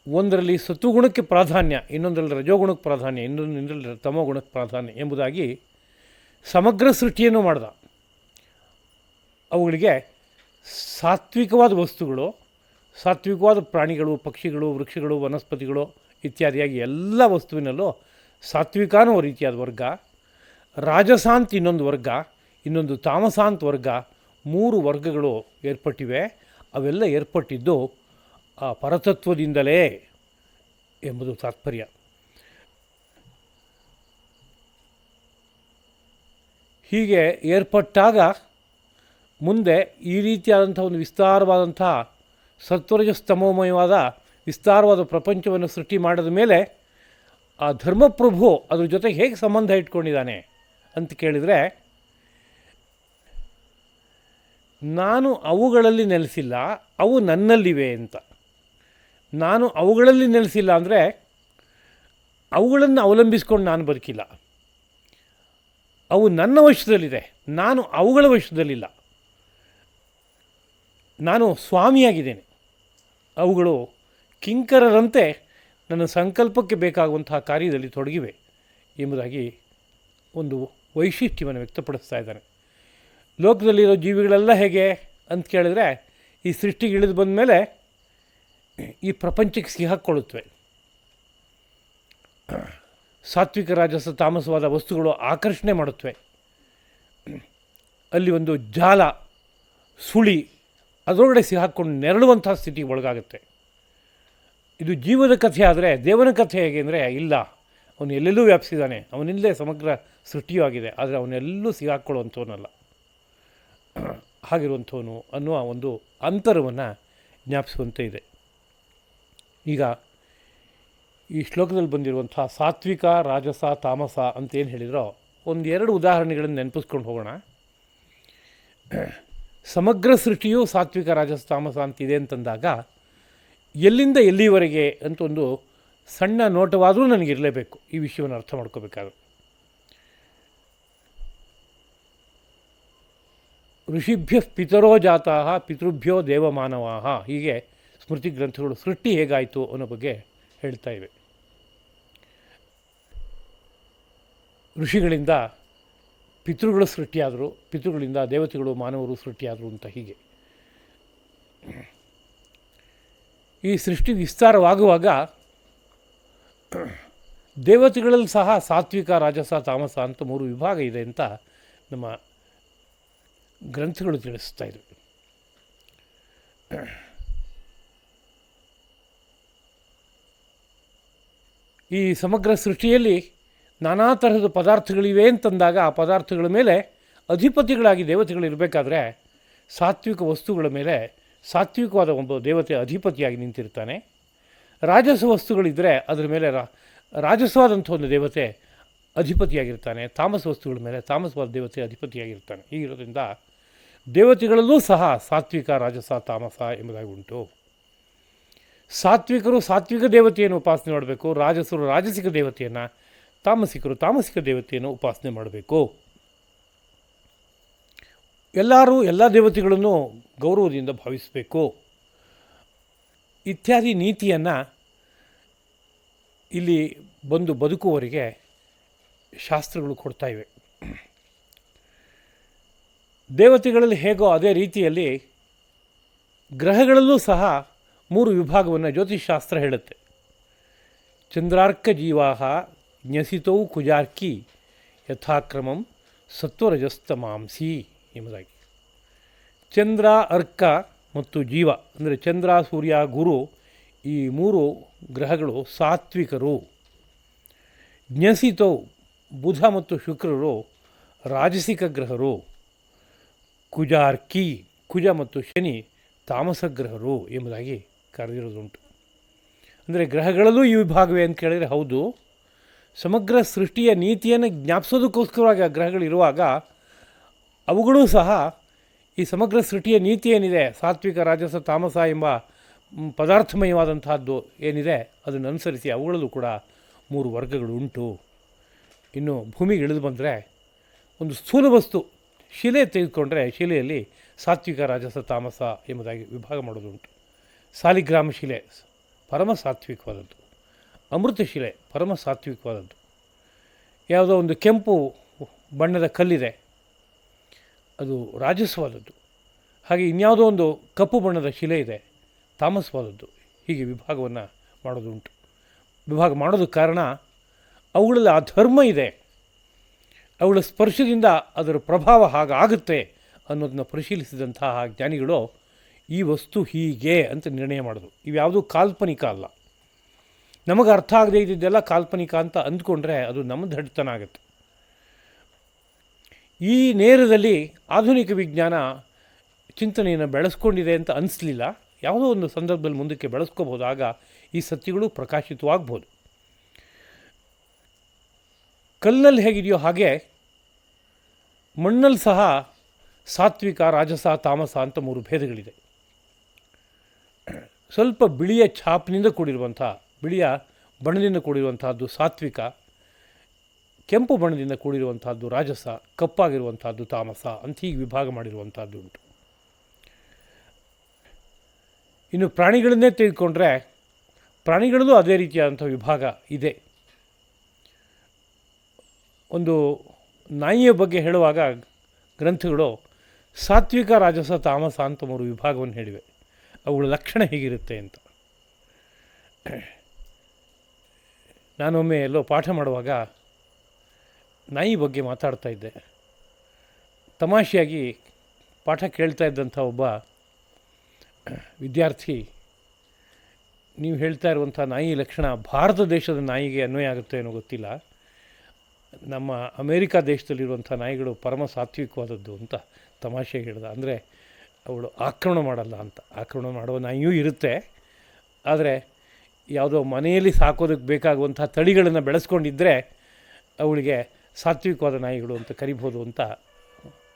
ಒಂದರಲ್ಲಿ ಸತ್ವಗುಣಕ್ಕೆ ಪ್ರಾಧಾನ್ಯ, ಇನ್ನೊಂದರಲ್ಲಿ ರಜೋಗುಣಕ್ಕೆ ಪ್ರಾಧಾನ್ಯ, ಇನ್ನೊಂದರಲ್ಲಿ ತಮೋಗುಣಕ್ಕೆ ಪ್ರಾಧಾನ್ಯ ಎಂಬುದಾಗಿ ಸಮಗ್ರ ಸೃಷ್ಟಿಯನ್ನು ಮಾಡ್ದ. ಅವುಗಳಿಗೆ ಸಾತ್ವಿಕವಾದ ವಸ್ತುಗಳು, ಸಾತ್ವಿಕವಾದ ಪ್ರಾಣಿಗಳು, ಪಕ್ಷಿಗಳು, ವೃಕ್ಷಗಳು, ವನಸ್ಪತಿಗಳು ಇತ್ಯಾದಿಯಾಗಿ ಎಲ್ಲ ವಸ್ತುವಿನಲ್ಲೂ ಸಾತ್ವಿಕಾನೋ ರೀತಿಯಾದ ವರ್ಗ, ರಾಜಸಾಂತ್ ಇನ್ನೊಂದು ವರ್ಗ, ಇನ್ನೊಂದು ತಾಮಸಾಂತ್ ವರ್ಗ, 3 ವರ್ಗಗಳು ಏರ್ಪಟ್ಟಿವೆ. ಅವೆಲ್ಲ ಏರ್ಪಟ್ಟಿದ್ದು ಆ ಪರತತ್ವದಿಂದಲೇ ಎಂಬುದು ತಾತ್ಪರ್ಯ. ಹೀಗೆ ಏರ್ಪಟ್ಟಾಗ ಮುಂದೆ ಈ ರೀತಿಯಾದಂಥ ಒಂದು ವಿಸ್ತಾರವಾದಂಥ ಸತ್ವರಜಸ್ತಮೋಮಯವಾದ ವಿಸ್ತಾರವಾದ ಪ್ರಪಂಚವನ್ನು ಸೃಷ್ಟಿ ಮಾಡಿದ ಮೇಲೆ ಆ ಧರ್ಮಪ್ರಭು ಅದ್ರ ಜೊತೆಗೆ ಹೇಗೆ ಸಂಬಂಧ ಇಟ್ಕೊಂಡಿದ್ದಾನೆ ಅಂತ ಕೇಳಿದರೆ, ನಾನು ಅವುಗಳಲ್ಲಿ ನೆಲೆಸಿಲ್ಲ, ಅವು ನನ್ನಲ್ಲಿವೆ ಅಂತ. ನಾನು ಅವುಗಳಲ್ಲಿ ನೆಲೆಸಿಲ್ಲ ಅಂದರೆ ಅವುಗಳನ್ನು ಅವಲಂಬಿಸ್ಕೊಂಡು ನಾನು ಬದುಕಿಲ್ಲ. ಅವು ನನ್ನ ವಶದಲ್ಲಿದೆ, ನಾನು ಅವುಗಳ ವಶದಲ್ಲಿಲ್ಲ. ನಾನು ಸ್ವಾಮಿಯಾಗಿದ್ದೇನೆ. ಅವುಗಳು ಕಿಂಕರರಂತೆ ನನ್ನ ಸಂಕಲ್ಪಕ್ಕೆ ಬೇಕಾಗುವಂತಹ ಕಾರ್ಯದಲ್ಲಿ ತೊಡಗಿವೆ ಎಂಬುದಾಗಿ ಒಂದು ವೈಶಿಷ್ಟ್ಯವನ್ನು ವ್ಯಕ್ತಪಡಿಸ್ತಾ ಇದ್ದಾನೆ. ಲೋಕದಲ್ಲಿರೋ ಜೀವಿಗಳೆಲ್ಲ ಹೇಗೆ ಅಂತ ಕೇಳಿದ್ರೆ, ಈ ಸೃಷ್ಟಿಗೆ ಇಳಿದು ಬಂದ ಮೇಲೆ ಈ ಪ್ರಪಂಚಕ್ಕೆ ಸಿಹಾಕ್ಕೊಳ್ಳುತ್ತವೆ. ಸಾತ್ವಿಕ ರಾಜಸ ತಾಮಸವಾದ ವಸ್ತುಗಳು ಆಕರ್ಷಣೆ ಮಾಡುತ್ತವೆ. ಅಲ್ಲಿ ಒಂದು ಜಾಲ, ಸುಳಿ ಅದರೊಳಗಡೆ ಸಿಹಾಕ್ಕೊಂಡು ನೆರಳುವಂಥ ಸ್ಥಿತಿಗೆ ಒಳಗಾಗುತ್ತೆ. ಇದು ಜೀವದ ಕಥೆ. ಆದರೆ ದೇವನ ಕಥೆ ಹೇಗೆ ಅಂದರೆ, ಇಲ್ಲ, ಅವನು ಎಲ್ಲೆಲ್ಲೂ ವ್ಯಾಪಿಸಿದ್ದಾನೆ, ಅವನಿಂದಲೇ ಸಮಗ್ರ ಸೃಷ್ಟಿಯೂ ಆಗಿದೆ. ಆದರೆ ಅವನೆಲ್ಲೂ ಸಿಗಾಕ್ಕೊಳ್ಳುವಂಥವನಲ್ಲ, ಹಾಗಿರುವಂಥವನು ಅನ್ನುವ ಒಂದು ಅಂತರವನ್ನು ಜ್ಞಾಪಿಸುವಂತೆ ಇದೆ. ಈಗ ಈ ಶ್ಲೋಕದಲ್ಲಿ ಬಂದಿರುವಂಥ ಸಾತ್ವಿಕ ರಾಜಸ ತಾಮಸ ಅಂತೇನು ಹೇಳಿದ್ರೋ, 1-2 ಉದಾಹರಣೆಗಳನ್ನು ನೆನಪಿಸ್ಕೊಂಡು ಹೋಗೋಣ. ಸಮಗ್ರ ಸೃಷ್ಟಿಯು ಸಾತ್ವಿಕ ರಾಜಸ ತಾಮಸ ಅಂತಿದೆ ಅಂತಂದಾಗ ಎಲ್ಲಿಂದ ಎಲ್ಲಿವರೆಗೆ ಅಂತ ಒಂದು ಸಣ್ಣ ನೋಟವಾದರೂ ನನಗಿರಲೇಬೇಕು ಈ ವಿಷಯವನ್ನು ಅರ್ಥ ಮಾಡ್ಕೋಬೇಕಾದ್ರೆ. ಋಷಿಭ್ಯ ಪಿತರೋ ಜಾತಾಹ ಪಿತೃಭ್ಯೋ ದೇವಮಾನವಾಹ, ಹೀಗೆ ಸ್ಮೃತಿ ಗ್ರಂಥಗಳು ಸೃಷ್ಟಿ ಹೇಗಾಯಿತು ಅನ್ನೋ ಬಗ್ಗೆ ಹೇಳ್ತಾ ಇವೆ. ಋಷಿಗಳಿಂದ ಪಿತೃಗಳು ಸೃಷ್ಟಿಯಾದರು, ಪಿತೃಗಳಿಂದ ದೇವತೆಗಳು ಮಾನವರು ಸೃಷ್ಟಿಯಾದರು ಅಂತ. ಹೀಗೆ ಈ ಸೃಷ್ಟಿ ವಿಸ್ತಾರವಾಗುವಾಗ ದೇವತೆಗಳಲ್ಲಿ ಸಹ ಸಾತ್ವಿಕ, ರಾಜಸ, ತಾಮಸ ಅಂತ 3 ವಿಭಾಗ ಇದೆ ಅಂತ ನಮ್ಮ ಗ್ರಂಥಗಳು ತಿಳಿಸ್ತಾ ಇವೆ. ಈ ಸಮಗ್ರ ಸೃಷ್ಟಿಯಲ್ಲಿ ನಾನಾ ತರಹದ ಪದಾರ್ಥಗಳಿವೆ ಅಂತಂದಾಗ ಆ ಪದಾರ್ಥಗಳ ಮೇಲೆ ಅಧಿಪತಿಗಳಾಗಿ ದೇವತೆಗಳಿರಬೇಕಾದ್ರೆ ಸಾತ್ವಿಕ ವಸ್ತುಗಳ ಮೇಲೆ ಸಾತ್ವಿಕವಾದ ಒಬ್ಬ ದೇವತೆ ಅಧಿಪತಿಯಾಗಿ ನಿಂತಿರ್ತಾನೆ. ರಾಜಸ ವಸ್ತುಗಳಿದ್ದರೆ ಅದರ ಮೇಲೆ ರಾಜಸವಾದಂಥ ಒಂದು ದೇವತೆ ಅಧಿಪತಿಯಾಗಿರ್ತಾನೆ. ತಾಮಸ ವಸ್ತುಗಳ ಮೇಲೆ ತಾಮಸವಾದ ದೇವತೆ ಅಧಿಪತಿಯಾಗಿರ್ತಾನೆ. ಹೀಗಿರೋದ್ರಿಂದ ದೇವತೆಗಳಲ್ಲೂ ಸಹ ಸಾತ್ವಿಕ, ರಾಜಸ, ತಾಮಸ ಎಂಬುದಾಗಿ ಉಂಟು. ಸಾತ್ವಿಕರು ಸಾತ್ವಿಕ ದೇವತೆಯನ್ನು ಉಪಾಸನೆ ಮಾಡಬೇಕು, ರಾಜಸರು ರಾಜಸಿಕ ದೇವತೆಯನ್ನು, ತಾಮಸಿಕರು ತಾಮಸಿಕ ದೇವತೆಯನ್ನು ಉಪಾಸನೆ ಮಾಡಬೇಕು. ಎಲ್ಲರೂ ಎಲ್ಲ ದೇವತೆಗಳನ್ನು ಗೌರವದಿಂದ ಭಾವಿಸಬೇಕು ಇತ್ಯಾದಿ ನೀತಿಯನ್ನು ಇಲ್ಲಿ ಬಂದು ಬದುಕುವವರಿಗೆ ಶಾಸ್ತ್ರಗಳು ಕೊಡ್ತಾ ಇವೆ. ದೇವತೆಗಳಲ್ಲಿ ಹೇಗೋ ಅದೇ ರೀತಿಯಲ್ಲಿ ಗ್ರಹಗಳಲ್ಲೂ ಸಹ 3 ವಿಭಾಗವನ್ನು ಜ್ಯೋತಿಷ್ಶಾಸ್ತ್ರ ಹೇಳುತ್ತೆ. ಚಂದ್ರಾರ್ಕ ಜೀವಾಹ ನ್ಯಸಿತೌ ಕುಜಾರ್ಕಿ ಯಥಾಕ್ರಮಂ ಸತ್ವರಜಸ್ತಮಾಂಸಿ ಎಂಬುದಾಗಿ. ಚಂದ್ರ, ಅರ್ಕ ಮತ್ತು ಜೀವ ಅಂದರೆ ಚಂದ್ರ, ಸೂರ್ಯ, ಗುರು ಈ 3 ಗ್ರಹಗಳು ಸಾತ್ವಿಕರು. ನ್ಯಸಿತೌ ಬುಧ ಮತ್ತು ಶುಕ್ರರು ರಾಜಸಿಕ ಗ್ರಹರು. ಕುಜಾರ್ಕಿ ಕುಜ ಮತ್ತು ಶನಿ ತಾಮಸ ಗ್ರಹರು ಎಂಬುದಾಗಿ ಕರೆದಿರೋದುಂಟು. ಅಂದರೆ ಗ್ರಹಗಳಲ್ಲೂ ಈ ವಿಭಾಗವೇ ಅಂತ ಕೇಳಿದರೆ ಹೌದು. ಸಮಗ್ರ ಸೃಷ್ಟಿಯ ನೀತಿಯನ್ನು ಜ್ಞಾಪಿಸೋದಕ್ಕೋಸ್ಕರವಾಗಿ ಆ ಗ್ರಹಗಳಿರುವಾಗ ಅವುಗಳೂ ಸಹ ಈ ಸಮಗ್ರ ಸೃಷ್ಟಿಯ ನೀತಿ ಏನಿದೆ, ಸಾತ್ವಿಕ, ರಾಜಸ, ತಾಮಸ ಎಂಬ ಪದಾರ್ಥಮಯವಾದಂತಹದ್ದು ಏನಿದೆ ಅದನ್ನು ಅನುಸರಿಸಿ ಅವುಗಳಲ್ಲೂ ಕೂಡ 3 ವರ್ಗಗಳು ಉಂಟು. ಇನ್ನು ಭೂಮಿಗೆ ಇಳಿದು ಬಂದರೆ ಒಂದು ಸ್ಥೂಲ ವಸ್ತು ಶಿಲೆ ತೆಗೆದುಕೊಂಡ್ರೆ ಶಿಲೆಯಲ್ಲಿ ಸಾತ್ವಿಕ, ರಾಜಸ, ತಾಮಸ ಎಂಬುದಾಗಿ ವಿಭಾಗ ಮಾಡೋದುಂಟು. ಸಾಲಿಗ್ರಾಮ ಶಿಲೆ ಪರಮ ಸಾತ್ವಿಕವಾದದ್ದು, ಅಮೃತ ಶಿಲೆ ಪರಮ ಸಾತ್ವಿಕವಾದದ್ದು. ಯಾವುದೋ ಒಂದು ಕೆಂಪು ಬಣ್ಣದ ಕಲ್ಲಿದೆ, ಅದು ರಾಜಸವಾದದ್ದು. ಹಾಗೆ ಇನ್ಯಾವುದೋ ಒಂದು ಕಪ್ಪು ಬಣ್ಣದ ಶಿಲೆ ಇದೆ, ತಾಮಸವಾದದ್ದು. ಹೀಗೆ ವಿಭಾಗವನ್ನು ಮಾಡೋದುಂಟು. ವಿಭಾಗ ಮಾಡೋದಕ್ಕೆ ಕಾರಣ ಅವುಗಳಲ್ಲಿ ಆ ಧರ್ಮ ಇದೆ, ಅವುಗಳ ಸ್ಪರ್ಶದಿಂದ ಅದರ ಪ್ರಭಾವ ಹಾಗಾಗುತ್ತೆ ಅನ್ನೋದನ್ನ ಪರಿಶೀಲಿಸಿದಂತಹ ಜ್ಞಾನಿಗಳು ಈ ವಸ್ತು ಹೀಗೆ ಅಂತ ನಿರ್ಣಯ ಮಾಡೋದು. ಇವ್ಯಾವುದೂ ಕಾಲ್ಪನಿಕ ಅಲ್ಲ. ನಮಗೆ ಅರ್ಥ ಆಗದೇ ಇದ್ದಿದ್ದೆಲ್ಲ ಕಾಲ್ಪನಿಕ ಅಂತ ಅಂದ್ಕೊಂಡ್ರೆ ಅದು ನಮ್ಮ ದಡ್ತನ ಆಗುತ್ತೆ. ಈ ನೇರದಲ್ಲಿ ಆಧುನಿಕ ವಿಜ್ಞಾನ ಚಿಂತನೆಯನ್ನು ಬೆಳೆಸ್ಕೊಂಡಿದೆ ಅಂತ ಅನಿಸ್ಲಿಲ್ಲ. ಯಾವುದೋ ಒಂದು ಸಂದರ್ಭದಲ್ಲಿ ಮುಂದಕ್ಕೆ ಬೆಳೆಸ್ಕೋಬೋದು, ಆಗ ಈ ಸತ್ಯಗಳು ಪ್ರಕಾಶಿತವಾಗ್ಬೋದು. ಕಲ್ಲಲ್ಲಿ ಹೇಗಿದೆಯೋ ಹಾಗೆ ಮಣ್ಣಲ್ಲಿ ಸಹ ಸಾತ್ವಿಕ, ರಾಜಸ, ತಾಮಸ ಅಂತ 3 ಭೇದಗಳಿದೆ. ಸ್ವಲ್ಪ ಬಿಳಿಯ ಛಾಪ್ನಿಂದ ಕೂಡಿರುವಂಥ, ಬಿಳಿಯ ಬಣ್ಣದಿಂದ ಕೂಡಿರುವಂತಹದ್ದು ಸಾತ್ವಿಕ, ಕೆಂಪು ಬಣ್ಣದಿಂದ ಕೂಡಿರುವಂತಹದ್ದು ರಾಜಸ, ಕಪ್ಪಾಗಿರುವಂತಹದ್ದು ತಾಮಸ ಅಂತ ಹೀಗೆ ವಿಭಾಗ ಮಾಡಿರುವಂಥದ್ದು ಉಂಟು. ಇನ್ನು ಪ್ರಾಣಿಗಳನ್ನೇ ತೆಗೆದುಕೊಂಡ್ರೆ ಪ್ರಾಣಿಗಳಲ್ಲೂ ಅದೇ ರೀತಿಯಾದಂಥ ವಿಭಾಗ ಇದೆ. ಒಂದು ನಾಯಿಯ ಬಗ್ಗೆ ಹೇಳುವಾಗ ಗ್ರಂಥಗಳು ಸಾತ್ವಿಕ, ರಾಜಸ, ತಾಮಸ ಅಂತ 3 ವಿಭಾಗವನ್ನು ಹೇಳಿವೆ. ಅವುಗಳ ಲಕ್ಷಣ ಹೇಗಿರುತ್ತೆ ಅಂತ. ನಾನೊಮ್ಮೆ ಎಲ್ಲೋ ಪಾಠ ಮಾಡುವಾಗ ನಾಯಿ ಬಗ್ಗೆ ಮಾತಾಡ್ತಾ ಇದ್ದೆ. ತಮಾಷೆಯಾಗಿ ಪಾಠ ಕೇಳ್ತಾ ಇದ್ದಂಥ ಒಬ್ಬ ವಿದ್ಯಾರ್ಥಿ, ನೀವು ಹೇಳ್ತಾ ಇರುವಂಥ ನಾಯಿ ಲಕ್ಷಣ ಭಾರತ ದೇಶದ ನಾಯಿಗೆ ಅನ್ವಯ ಆಗುತ್ತೆ ಏನೋ ಗೊತ್ತಿಲ್ಲ, ನಮ್ಮ ಅಮೇರಿಕಾ ದೇಶದಲ್ಲಿರುವಂಥ ನಾಯಿಗಳು ಪರಮ ಸಾತ್ವಿಕವಾದದ್ದು ಅಂತ ತಮಾಷೆಗೆ ಹೇಳ್ದ. ಅಂದರೆ ಅವಳು ಆಕ್ರಮಣ ಮಾಡಲ್ಲ ಅಂತ. ಆಕ್ರಮಣ ಮಾಡುವ ನಾಯಿಯೂ ಇರುತ್ತೆ, ಆದರೆ ಯಾವುದೋ ಮನೆಯಲ್ಲಿ ಸಾಕೋದಕ್ಕೆ ಬೇಕಾಗುವಂಥ ತಳಿಗಳನ್ನು ಬೆಳೆಸ್ಕೊಂಡಿದ್ದರೆ ಅವಳಿಗೆ ಸಾತ್ವಿಕವಾದ ನಾಯಿಗಳು ಅಂತ ಕರಿಬೋದು ಅಂತ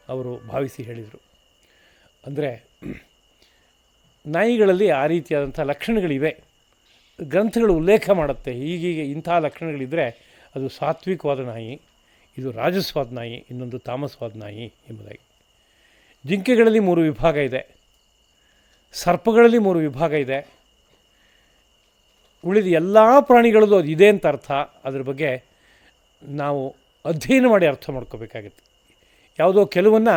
ಅವರು ಭಾವಿಸಿ ಹೇಳಿದರು. ಅಂದರೆ ನಾಯಿಗಳಲ್ಲಿ ಆ ರೀತಿಯಾದಂಥ ಲಕ್ಷಣಗಳಿವೆ, ಗ್ರಂಥಗಳು ಉಲ್ಲೇಖ ಮಾಡುತ್ತೆ. ಹೀಗೀಗೆ ಇಂಥ ಲಕ್ಷಣಗಳಿದ್ದರೆ ಅದು ಸಾತ್ವಿಕವಾದ ನಾಯಿ, ಇದು ರಾಜಸ್ವಾದ ನಾಯಿ, ಇನ್ನೊಂದು ತಾಮಸವಾದ ನಾಯಿ ಎಂಬುದಾಗಿ. ಜಿಂಕೆಗಳಲ್ಲಿ 3 ವಿಭಾಗ ಇದೆ, ಸರ್ಪಗಳಲ್ಲಿ 3 ವಿಭಾಗ ಇದೆ. ಉಳಿದ ಎಲ್ಲ ಪ್ರಾಣಿಗಳದ್ದು ಅದು ಇದೆ ಅಂತ ಅರ್ಥ. ಅದ್ರ ಬಗ್ಗೆ ನಾವು ಅಧ್ಯಯನ ಮಾಡಿ ಅರ್ಥ ಮಾಡ್ಕೋಬೇಕಾಗುತ್ತೆ. ಯಾವುದೋ ಕೆಲವನ್ನು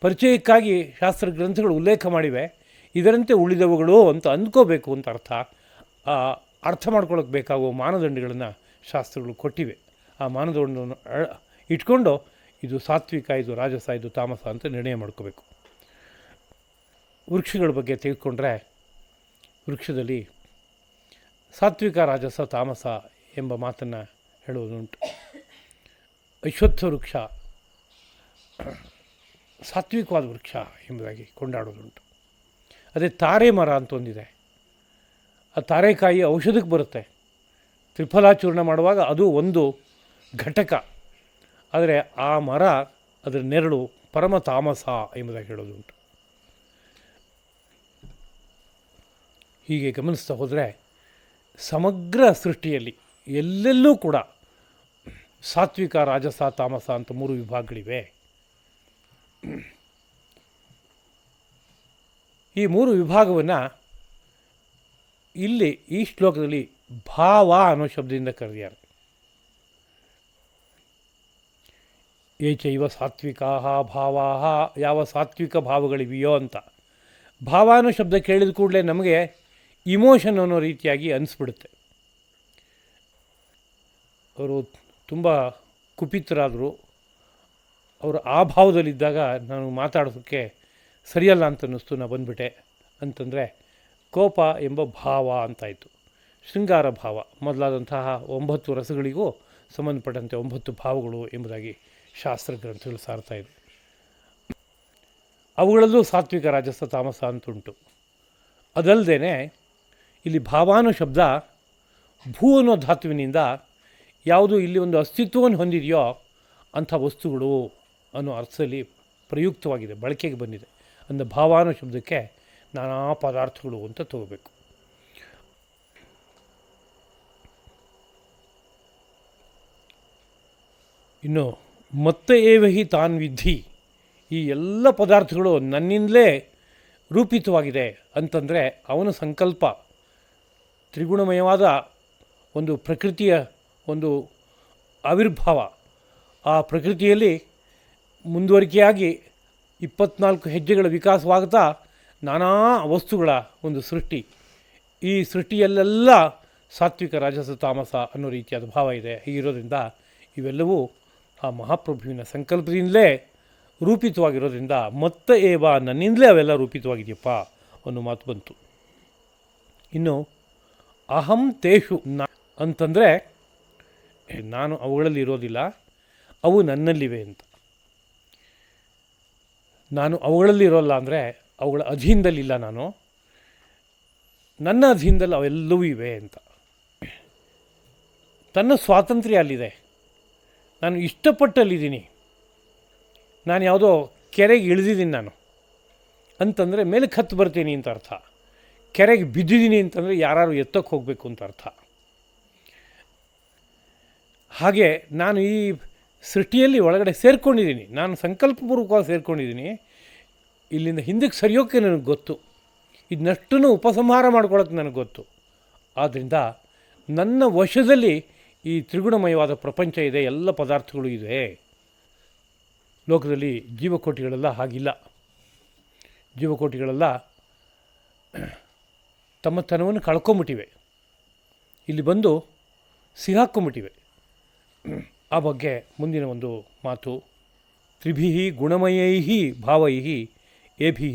ಪರಿಚಯಕ್ಕಾಗಿ ಶಾಸ್ತ್ರ ಗ್ರಂಥಗಳು ಉಲ್ಲೇಖ ಮಾಡಿವೆ, ಇದರಂತೆ ಉಳಿದವುಗಳು ಅಂತ ಅಂದ್ಕೋಬೇಕು ಅಂತ ಅರ್ಥ. ಅರ್ಥ ಮಾಡ್ಕೊಳ್ಳೋಕೆ ಬೇಕಾಗುವ ಮಾನದಂಡಗಳನ್ನು ಶಾಸ್ತ್ರಗಳು ಕೊಟ್ಟಿವೆ. ಆ ಮಾನದಂಡವನ್ನು ಇಟ್ಕೊಂಡು ಇದು ಸಾತ್ವಿಕ, ಇದು ರಾಜಸ, ಇದು ತಾಮಸ ಅಂತ ನಿರ್ಣಯ ಮಾಡ್ಕೋಬೇಕು. ವೃಕ್ಷಗಳ ಬಗ್ಗೆ ತೆಗೆದುಕೊಂಡ್ರೆ ವೃಕ್ಷದಲ್ಲಿ ಸಾತ್ವಿಕ, ರಾಜಸ, ತಾಮಸ ಎಂಬ ಮಾತನ್ನು ಹೇಳುವುದುಂಟು. ಅಶ್ವತ್ಥ ವೃಕ್ಷ ಸಾತ್ವಿಕವಾದ ವೃಕ್ಷ ಎಂಬುದಾಗಿ ಕೊಂಡಾಡೋದುಂಟು. ಅದೇ ತಾರೆ ಮರ ಅಂತ ಒಂದಿದೆ. ಆ ತಾರೆಕಾಯಿ ಔಷಧಕ್ಕೆ ಬರುತ್ತೆ. ತ್ರಿಫಲಾಚೂರ್ಣ ಮಾಡುವಾಗ ಅದು ಒಂದು ಘಟಕ. ಆದರೆ ಆ ಮರ, ಅದರ ನೆರಳು ಪರಮ ತಾಮಸ ಎಂಬುದಾಗಿ ಹೇಳೋದುಂಟು. ಹೀಗೆ ಗಮನಿಸ್ತಾ ಹೋದರೆ ಸಮಗ್ರ ಸೃಷ್ಟಿಯಲ್ಲಿ ಎಲ್ಲೆಲ್ಲೂ ಕೂಡ ಸಾತ್ವಿಕ, ರಾಜಸ, ತಾಮಸ ಅಂತ 3 ವಿಭಾಗಗಳಿವೆ. ಈ 3 ವಿಭಾಗವನ್ನು ಇಲ್ಲಿ ಈ ಶ್ಲೋಕದಲ್ಲಿ ಭಾವ ಅನ್ನೋ ಶಬ್ದದಿಂದ ಕರೆದಿದ್ದಾರೆ. ಏಚೈವ ಸಾತ್ವಿಕಾ ಭಾವಾ, ಯಾವ ಸಾತ್ವಿಕ ಭಾವಗಳಿವೆಯೋ ಅಂತ. ಭಾವ ಅನ್ನೋ ಶಬ್ದ ಕೇಳಿದ ಕೂಡಲೇ ನಮಗೆ ಇಮೋಷನ್ ಅನ್ನೋ ರೀತಿಯಾಗಿ ಅನಿಸ್ಬಿಡುತ್ತೆ. ಅವರು ತುಂಬ ಕುಪಿತರಾದರು, ಅವರು ಆ ಭಾವದಲ್ಲಿದ್ದಾಗ ನಾನು ಮಾತಾಡೋದಕ್ಕೆ ಸರಿಯಲ್ಲ ಅಂತ ಅನ್ನಿಸ್ತು, ನಾನು ಬಂದುಬಿಟ್ಟೆ ಅಂತಂದರೆ ಕೋಪ ಎಂಬ ಭಾವ ಅಂತಾಯಿತು. ಶೃಂಗಾರ ಭಾವ ಮೊದಲಾದಂತಹ 9 ರಸಗಳಿಗೂ ಸಂಬಂಧಪಟ್ಟಂತೆ 9 ಭಾವಗಳು ಎಂಬುದಾಗಿ ಶಾಸ್ತ್ರ ಗ್ರಂಥಗಳು ಸಾರ್ತಾ ಇದೆ. ಅವುಗಳಲ್ಲೂ ಸಾತ್ವಿಕ, ರಾಜಸ, ತಾಮಸ ಅಂತುಂಟು. ಅದಲ್ಲದೆ ಇಲ್ಲಿ ಭಾವಾನು ಶಬ್ದ ಭೂ ಅನ್ನೋ ಧಾತುವಿನಿಂದ ಯಾವುದು ಇಲ್ಲಿ ಒಂದು ಅಸ್ತಿತ್ವವನ್ನು ಹೊಂದಿದೆಯೋ ಅಂಥ ವಸ್ತುಗಳು ಅನ್ನೋ ಅರ್ಥದಲ್ಲಿ ಪ್ರಯುಕ್ತವಾಗಿದೆ, ಬಳಕೆಗೆ ಬಂದಿದೆ. ಅಂದರೆ ಭಾವಾನು ಶಬ್ದಕ್ಕೆ ನಾನಾ ಪದಾರ್ಥಗಳು ಅಂತ ತಗೋಬೇಕು. ಇನ್ನು ಮತ್ತೆ ಏವಹಿ ತಾನ್ ವಿಧಿ, ಈ ಎಲ್ಲ ಪದಾರ್ಥಗಳು ನನ್ನಿಂದಲೇ ರೂಪಿತವಾಗಿದೆ ಅಂತಂದರೆ ಅವನ ಸಂಕಲ್ಪ ತ್ರಿಗುಣಮಯವಾದ ಒಂದು ಪ್ರಕೃತಿಯ ಒಂದು ಆವಿರ್ಭಾವ. ಆ ಪ್ರಕೃತಿಯಲ್ಲಿ ಮುಂದುವರಿಕೆಯಾಗಿ 24 ಹೆಜ್ಜೆಗಳ ವಿಕಾಸವಾಗ್ತಾ ನಾನಾ ವಸ್ತುಗಳ ಒಂದು ಸೃಷ್ಟಿ. ಈ ಸೃಷ್ಟಿಯಲ್ಲೆಲ್ಲ ಸಾತ್ವಿಕ, ರಾಜಸ, ತಾಮಸ ಅನ್ನೋ ರೀತಿಯಾದ ಭಾವ ಇದೆ. ಹೀಗಿರೋದ್ರಿಂದ ಇವೆಲ್ಲವೂ ಆ ಮಹಾಪ್ರಭುವಿನ ಸಂಕಲ್ಪದಿಂದಲೇ ರೂಪಿತವಾಗಿರೋದ್ರಿಂದ ಮತ್ತೆ ಏವ, ನನ್ನಿಂದಲೇ ಅವೆಲ್ಲ ರೂಪಿತವಾಗಿದೆಯಪ್ಪ ಅನ್ನೋ ಮಾತು ಬಂತು. ಇನ್ನು ಅಹಂ ತೇಷು ಅಂತಂದರೆ ನಾನು ಅವುಗಳಲ್ಲಿ ಇರೋದಿಲ್ಲ, ಅವು ನನ್ನಲ್ಲಿವೆ ಅಂತ. ನಾನು ಅವುಗಳಲ್ಲಿ ಇರೋಲ್ಲ ಅಂದರೆ ಅವುಗಳ ಅಧೀನದಲ್ಲಿಲ್ಲ, ನಾನು ನನ್ನ ಅಧೀನದಲ್ಲಿ ಅವೆಲ್ಲವೂ ಇವೆ ಅಂತ. ತನ್ನ ಸ್ವಾತಂತ್ರ್ಯ ಅಲ್ಲಿದೆ, ನಾನು ಇಷ್ಟಪಟ್ಟಲ್ಲಿದ್ದೀನಿ. ನಾನು ಯಾವುದೋ ಕೆರೆಗೆ ಇಳಿದಿದ್ದೀನಿ ನಾನು ಅಂತಂದರೆ ಮೇಲಕ್ಕೆ ಹತ್ತು ಬರ್ತೀನಿ ಅಂತ ಅರ್ಥ. ಕೆರೆಗೆ ಬಿದ್ದಿದ್ದೀನಿ ಅಂತಂದರೆ ಯಾರು ಎತ್ತಕ್ಕೆ ಹೋಗಬೇಕು ಅಂತ ಅರ್ಥ. ಹಾಗೆ ನಾನು ಈ ಸೃಷ್ಟಿಯಲ್ಲಿ ಒಳಗಡೆ ಸೇರಿಕೊಂಡಿದ್ದೀನಿ, ನಾನು ಸಂಕಲ್ಪಪೂರ್ವಕವಾಗಿ ಸೇರಿಕೊಂಡಿದ್ದೀನಿ. ಇಲ್ಲಿಂದ ಹಿಂದಕ್ಕೆ ಸರಿಯೋಕ್ಕೆ ನನಗೆ ಗೊತ್ತು, ಇದನ್ನಷ್ಟನ್ನು ಉಪಸಂಹಾರ ಮಾಡ್ಕೊಳ್ಳೋಕ್ಕೆ ನನಗೆ ಗೊತ್ತು. ಆದ್ದರಿಂದ ನನ್ನ ವಶದಲ್ಲಿ ಈ ತ್ರಿಗುಣಮಯವಾದ ಪ್ರಪಂಚ ಇದೆ, ಎಲ್ಲ ಪದಾರ್ಥಗಳು ಇದೆ. ಲೋಕದಲ್ಲಿ ಜೀವಕೋಟಿಗಳೆಲ್ಲ ಹಾಗಿಲ್ಲ. ಜೀವಕೋಟಿಗಳೆಲ್ಲ ತಮ್ಮ ತನವನ್ನು ಕಳ್ಕೊಂಬಿಟ್ಟಿವೆ, ಇಲ್ಲಿ ಬಂದು ಸಿಗಾಕೊಂಬಿಟ್ಟಿವೆ. ಆ ಬಗ್ಗೆ ಮುಂದಿನ ಒಂದು ಮಾತು. ತ್ರಿಭಿ ಗುಣಮಯೈ ಭಾವೈ ಏಭಿ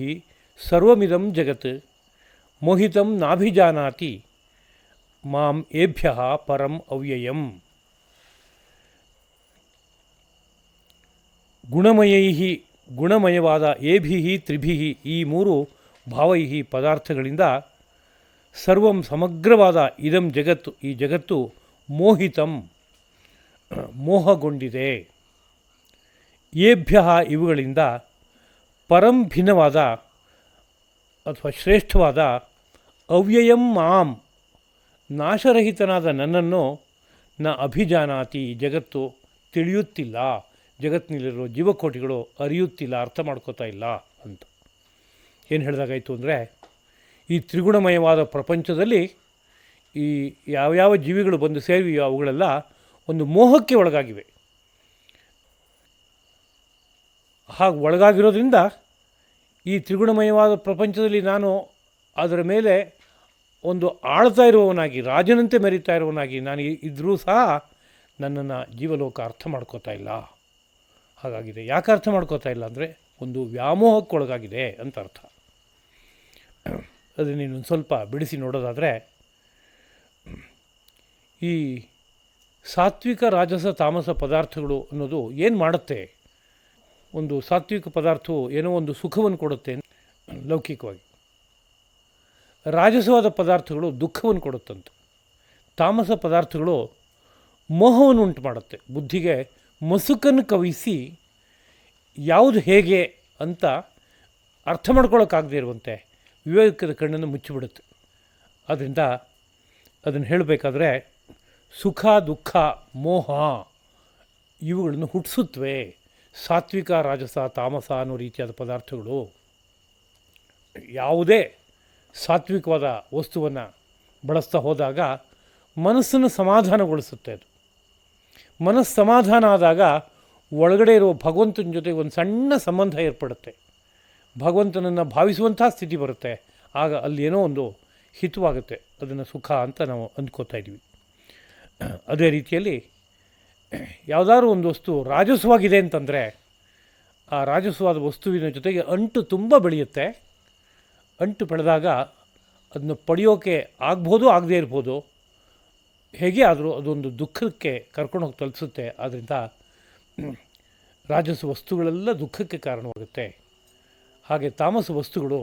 ಸರ್ವಮಿದಂ ಜಗತ್ ಮೋಹಿತಂ ನಾಭಿಜಾನಾತಿ ಮಾಂ ಏಭ್ಯ ಪರಂ ಅವ್ಯಯಂ. ಗುಣಮಯೈ, ಗುಣಮಯವಾದ ಏಭಿ ತ್ರಿಭಿ, ಈ 3 ಭಾವೈ ಪದಾರ್ಥಗಳಿಂದ ಸರ್ವಂ ಸಮಗ್ರವಾದ ಇದಂ ಜಗತ್ತು, ಈ ಜಗತ್ತು ಮೋಹಿತಂ ಮೋಹಗೊಂಡಿದೆ. ಏಭ್ಯ ಇವುಗಳಿಂದ ಪರಂ ಭಿನ್ನವಾದ ಅಥವಾ ಶ್ರೇಷ್ಠವಾದ ಅವ್ಯಯಂ ಮಾಂ ನಾಶರಹಿತನಾದ ನನ್ನನ್ನು ನ ಅಭಿಜಾನಾತಿ, ಜಗತ್ತು ತಿಳಿಯುತ್ತಿಲ್ಲ, ಜಗತ್ತಿನಲ್ಲಿರೋ ಜೀವಕೋಟಿಗಳು ಅರಿಯುತ್ತಿಲ್ಲ, ಅರ್ಥ ಮಾಡ್ಕೋತಾ ಇಲ್ಲ ಅಂತ. ಏನು ಹೇಳಿದಾಗಾಯಿತು ಅಂದರೆ, ಈ ತ್ರಿಗುಣಮಯವಾದ ಪ್ರಪಂಚದಲ್ಲಿ ಈ ಯಾವ್ಯಾವ ಜೀವಿಗಳು ಬಂದು ಸೇರಿವೆಯೋ ಅವುಗಳೆಲ್ಲ ಒಂದು ಮೋಹಕ್ಕೆ ಒಳಗಾಗಿವೆ. ಹಾಗೆ ಒಳಗಾಗಿರೋದ್ರಿಂದ ಈ ತ್ರಿಗುಣಮಯವಾದ ಪ್ರಪಂಚದಲ್ಲಿ ನಾನು ಅದರ ಮೇಲೆ ಒಂದು ಆಳ್ತಾ ಇರುವವನಾಗಿ, ರಾಜನಂತೆ ಮೆರೀತಾ ಇರುವವನಾಗಿ ನಾನು ಇದ್ದರೂ ಸಹ ನನ್ನನ್ನು ಜೀವಲೋಕ ಅರ್ಥ ಮಾಡ್ಕೋತಾ ಇಲ್ಲ. ಹಾಗಾಗಿದೆ. ಯಾಕೆ ಅರ್ಥ ಮಾಡ್ಕೋತಾ ಇಲ್ಲ ಅಂದರೆ, ಒಂದು ವ್ಯಾಮೋಹಕ್ಕೊಳಗಾಗಿದೆ ಅಂತ ಅರ್ಥ. ಅದನ್ನು ಇನ್ನೊಂದು ಸ್ವಲ್ಪ ಬಿಡಿಸಿ ನೋಡೋದಾದರೆ, ಈ ಸಾತ್ವಿಕ ರಾಜಸ ತಾಮಸ ಪದಾರ್ಥಗಳು ಅನ್ನೋದು ಏನು ಮಾಡುತ್ತೆ? ಒಂದು ಸಾತ್ವಿಕ ಪದಾರ್ಥವು ಏನೋ ಒಂದು ಸುಖವನ್ನು ಕೊಡುತ್ತೆ ಲೌಕಿಕವಾಗಿ. ರಾಜಸವಾದ ಪದಾರ್ಥಗಳು ದುಃಖವನ್ನು ಕೊಡುತ್ತಂತೆ. ತಾಮಸ ಪದಾರ್ಥಗಳು ಮೋಹವನ್ನು ಉಂಟು ಮಾಡುತ್ತೆ. ಬುದ್ಧಿಗೆ ಮಸುಕನ್ನು ಕವಿಸಿ ಯಾವುದು ಹೇಗೆ ಅಂತ ಅರ್ಥ ಮಾಡ್ಕೊಳ್ಳೋಕ್ಕಾಗದೇ ಇರುವಂತೆ ವಿವೇಕದ ಕಣ್ಣನ್ನು ಮುಚ್ಚಿಬಿಡುತ್ತೆ. ಆದ್ದರಿಂದ ಅದನ್ನು ಹೇಳಬೇಕಾದ್ರೆ ಸುಖ ದುಃಖ ಮೋಹ ಇವುಗಳನ್ನು ಹುಟ್ಟಿಸುತ್ತವೆ ಸಾತ್ವಿಕ ರಾಜಸ ತಾಮಸ ಅನ್ನೋ ರೀತಿಯಾದ ಪದಾರ್ಥಗಳು. ಯಾವುದೇ ಸಾತ್ವಿಕವಾದ ವಸ್ತುವನ್ನು ಬಳಸ್ತಾ ಹೋದಾಗ ಮನಸ್ಸನ್ನು ಸಮಾಧಾನಗೊಳಿಸುತ್ತೆ. ಅದು ಮನಸ್ಸು ಸಮಾಧಾನ ಆದಾಗ ಒಳಗಡೆ ಇರುವ ಭಗವಂತನ ಜೊತೆಗೆ ಒಂದು ಸಣ್ಣ ಸಂಬಂಧ ಏರ್ಪಡುತ್ತೆ. ಭಗವಂತನನ್ನು ಭಾವಿಸುವಂಥ ಸ್ಥಿತಿ ಬರುತ್ತೆ. ಆಗ ಅಲ್ಲಿ ಏನೋ ಒಂದು ಹಿತವಾಗುತ್ತೆ. ಅದನ್ನು ಸುಖ ಅಂತ ನಾವು ಅಂದ್ಕೋತಾ ಇದ್ದೀವಿ. ಅದೇ ರೀತಿಯಲ್ಲಿ ಯಾವುದಾದ್ರೂ ಒಂದು ವಸ್ತು ರಾಜಸವಾಗಿದೆ ಅಂತಂದರೆ, ಆ ರಾಜಸವಾದ ವಸ್ತುವಿನ ಜೊತೆಗೆ ಅಂಟು ತುಂಬ ಬೆಳೆಯುತ್ತೆ. ಅಂಟು ಬೆಳೆದಾಗ ಅದನ್ನು ಪಡೆಯೋಕೆ ಆಗ್ಬೋದು, ಆಗದೇ ಇರ್ಬೋದು. ಹೇಗೆ ಆದರೂ ಅದೊಂದು ದುಃಖಕ್ಕೆ ಕರ್ಕೊಂಡು ಹೋಗಿ ತಲುಪಿಸುತ್ತೆ. ಆದ್ದರಿಂದ ರಾಜಸ ವಸ್ತುಗಳೆಲ್ಲ ದುಃಖಕ್ಕೆ ಕಾರಣವಾಗುತ್ತೆ. ಹಾಗೆ ತಾಮಸ ವಸ್ತುಗಳು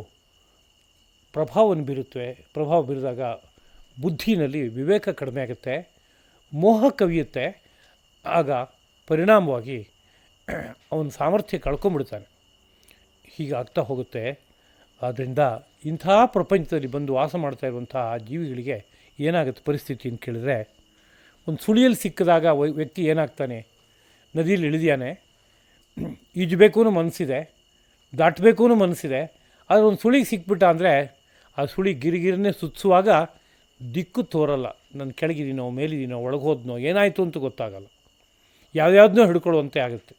ಪ್ರಭಾವವನ್ನು ಬೀರುತ್ತವೆ. ಪ್ರಭಾವ ಬೀರಿದಾಗ ಬುದ್ಧಿನಲ್ಲಿ ವಿವೇಕ ಕಡಿಮೆ ಆಗುತ್ತೆ, ಮೋಹ ಕವಿಯುತ್ತೆ. ಆಗ ಪರಿಣಾಮವಾಗಿ ಅವನ ಸಾಮರ್ಥ್ಯ ಕಳ್ಕೊಂಬಿಡ್ತಾನೆ. ಹೀಗಾಗ್ತಾ ಹೋಗುತ್ತೆ. ಆದ್ದರಿಂದ ಇಂಥ ಪ್ರಪಂಚದಲ್ಲಿ ಬಂದು ವಾಸ ಮಾಡ್ತಾ ಇರುವಂಥ ಜೀವಿಗಳಿಗೆ ಏನಾಗುತ್ತೆ ಪರಿಸ್ಥಿತಿ ಅಂತ ಕೇಳಿದ್ರೆ, ಒಂದು ಸುಳಿಯಲ್ಲಿ ಸಿಕ್ಕಿದಾಗ ವ್ಯಕ್ತಿ ಏನಾಗ್ತಾನೆ, ನದಿಯಲ್ಲಿ ಇಳಿದಿಯಾನೆ, ಈಜಬೇಕು ಅನ್ನೋ ಮನಸ್ಸಿದೆ, ದಾಟಬೇಕು ಅನ್ನೋ ಮನಸ್ಸಿದೆ. ಆದರೆ ಒಂದು ಸುಳಿಗೆ ಸಿಕ್ಬಿಟ್ಟ ಅಂದರೆ ಆ ಸುಳಿ ಗಿರಿಗಿರನ್ನೇ ಸುತ್ತಿಸುವಾಗ ದಿಕ್ಕು ತೋರಲ್ಲ. ನಾನು ಕೆಳಗಿದ್ದೀನೋ ಮೇಲಿದ್ದೀನೋ ಒಳಗೆ ಹೋದ್ನೋ ಏನಾಯಿತು ಅಂತ ಗೊತ್ತಾಗಲ್ಲ. ಯಾವ್ಯಾವುದನ್ನೋ ಹಿಡ್ಕೊಳ್ಳುವಂತೆ ಆಗುತ್ತೆ.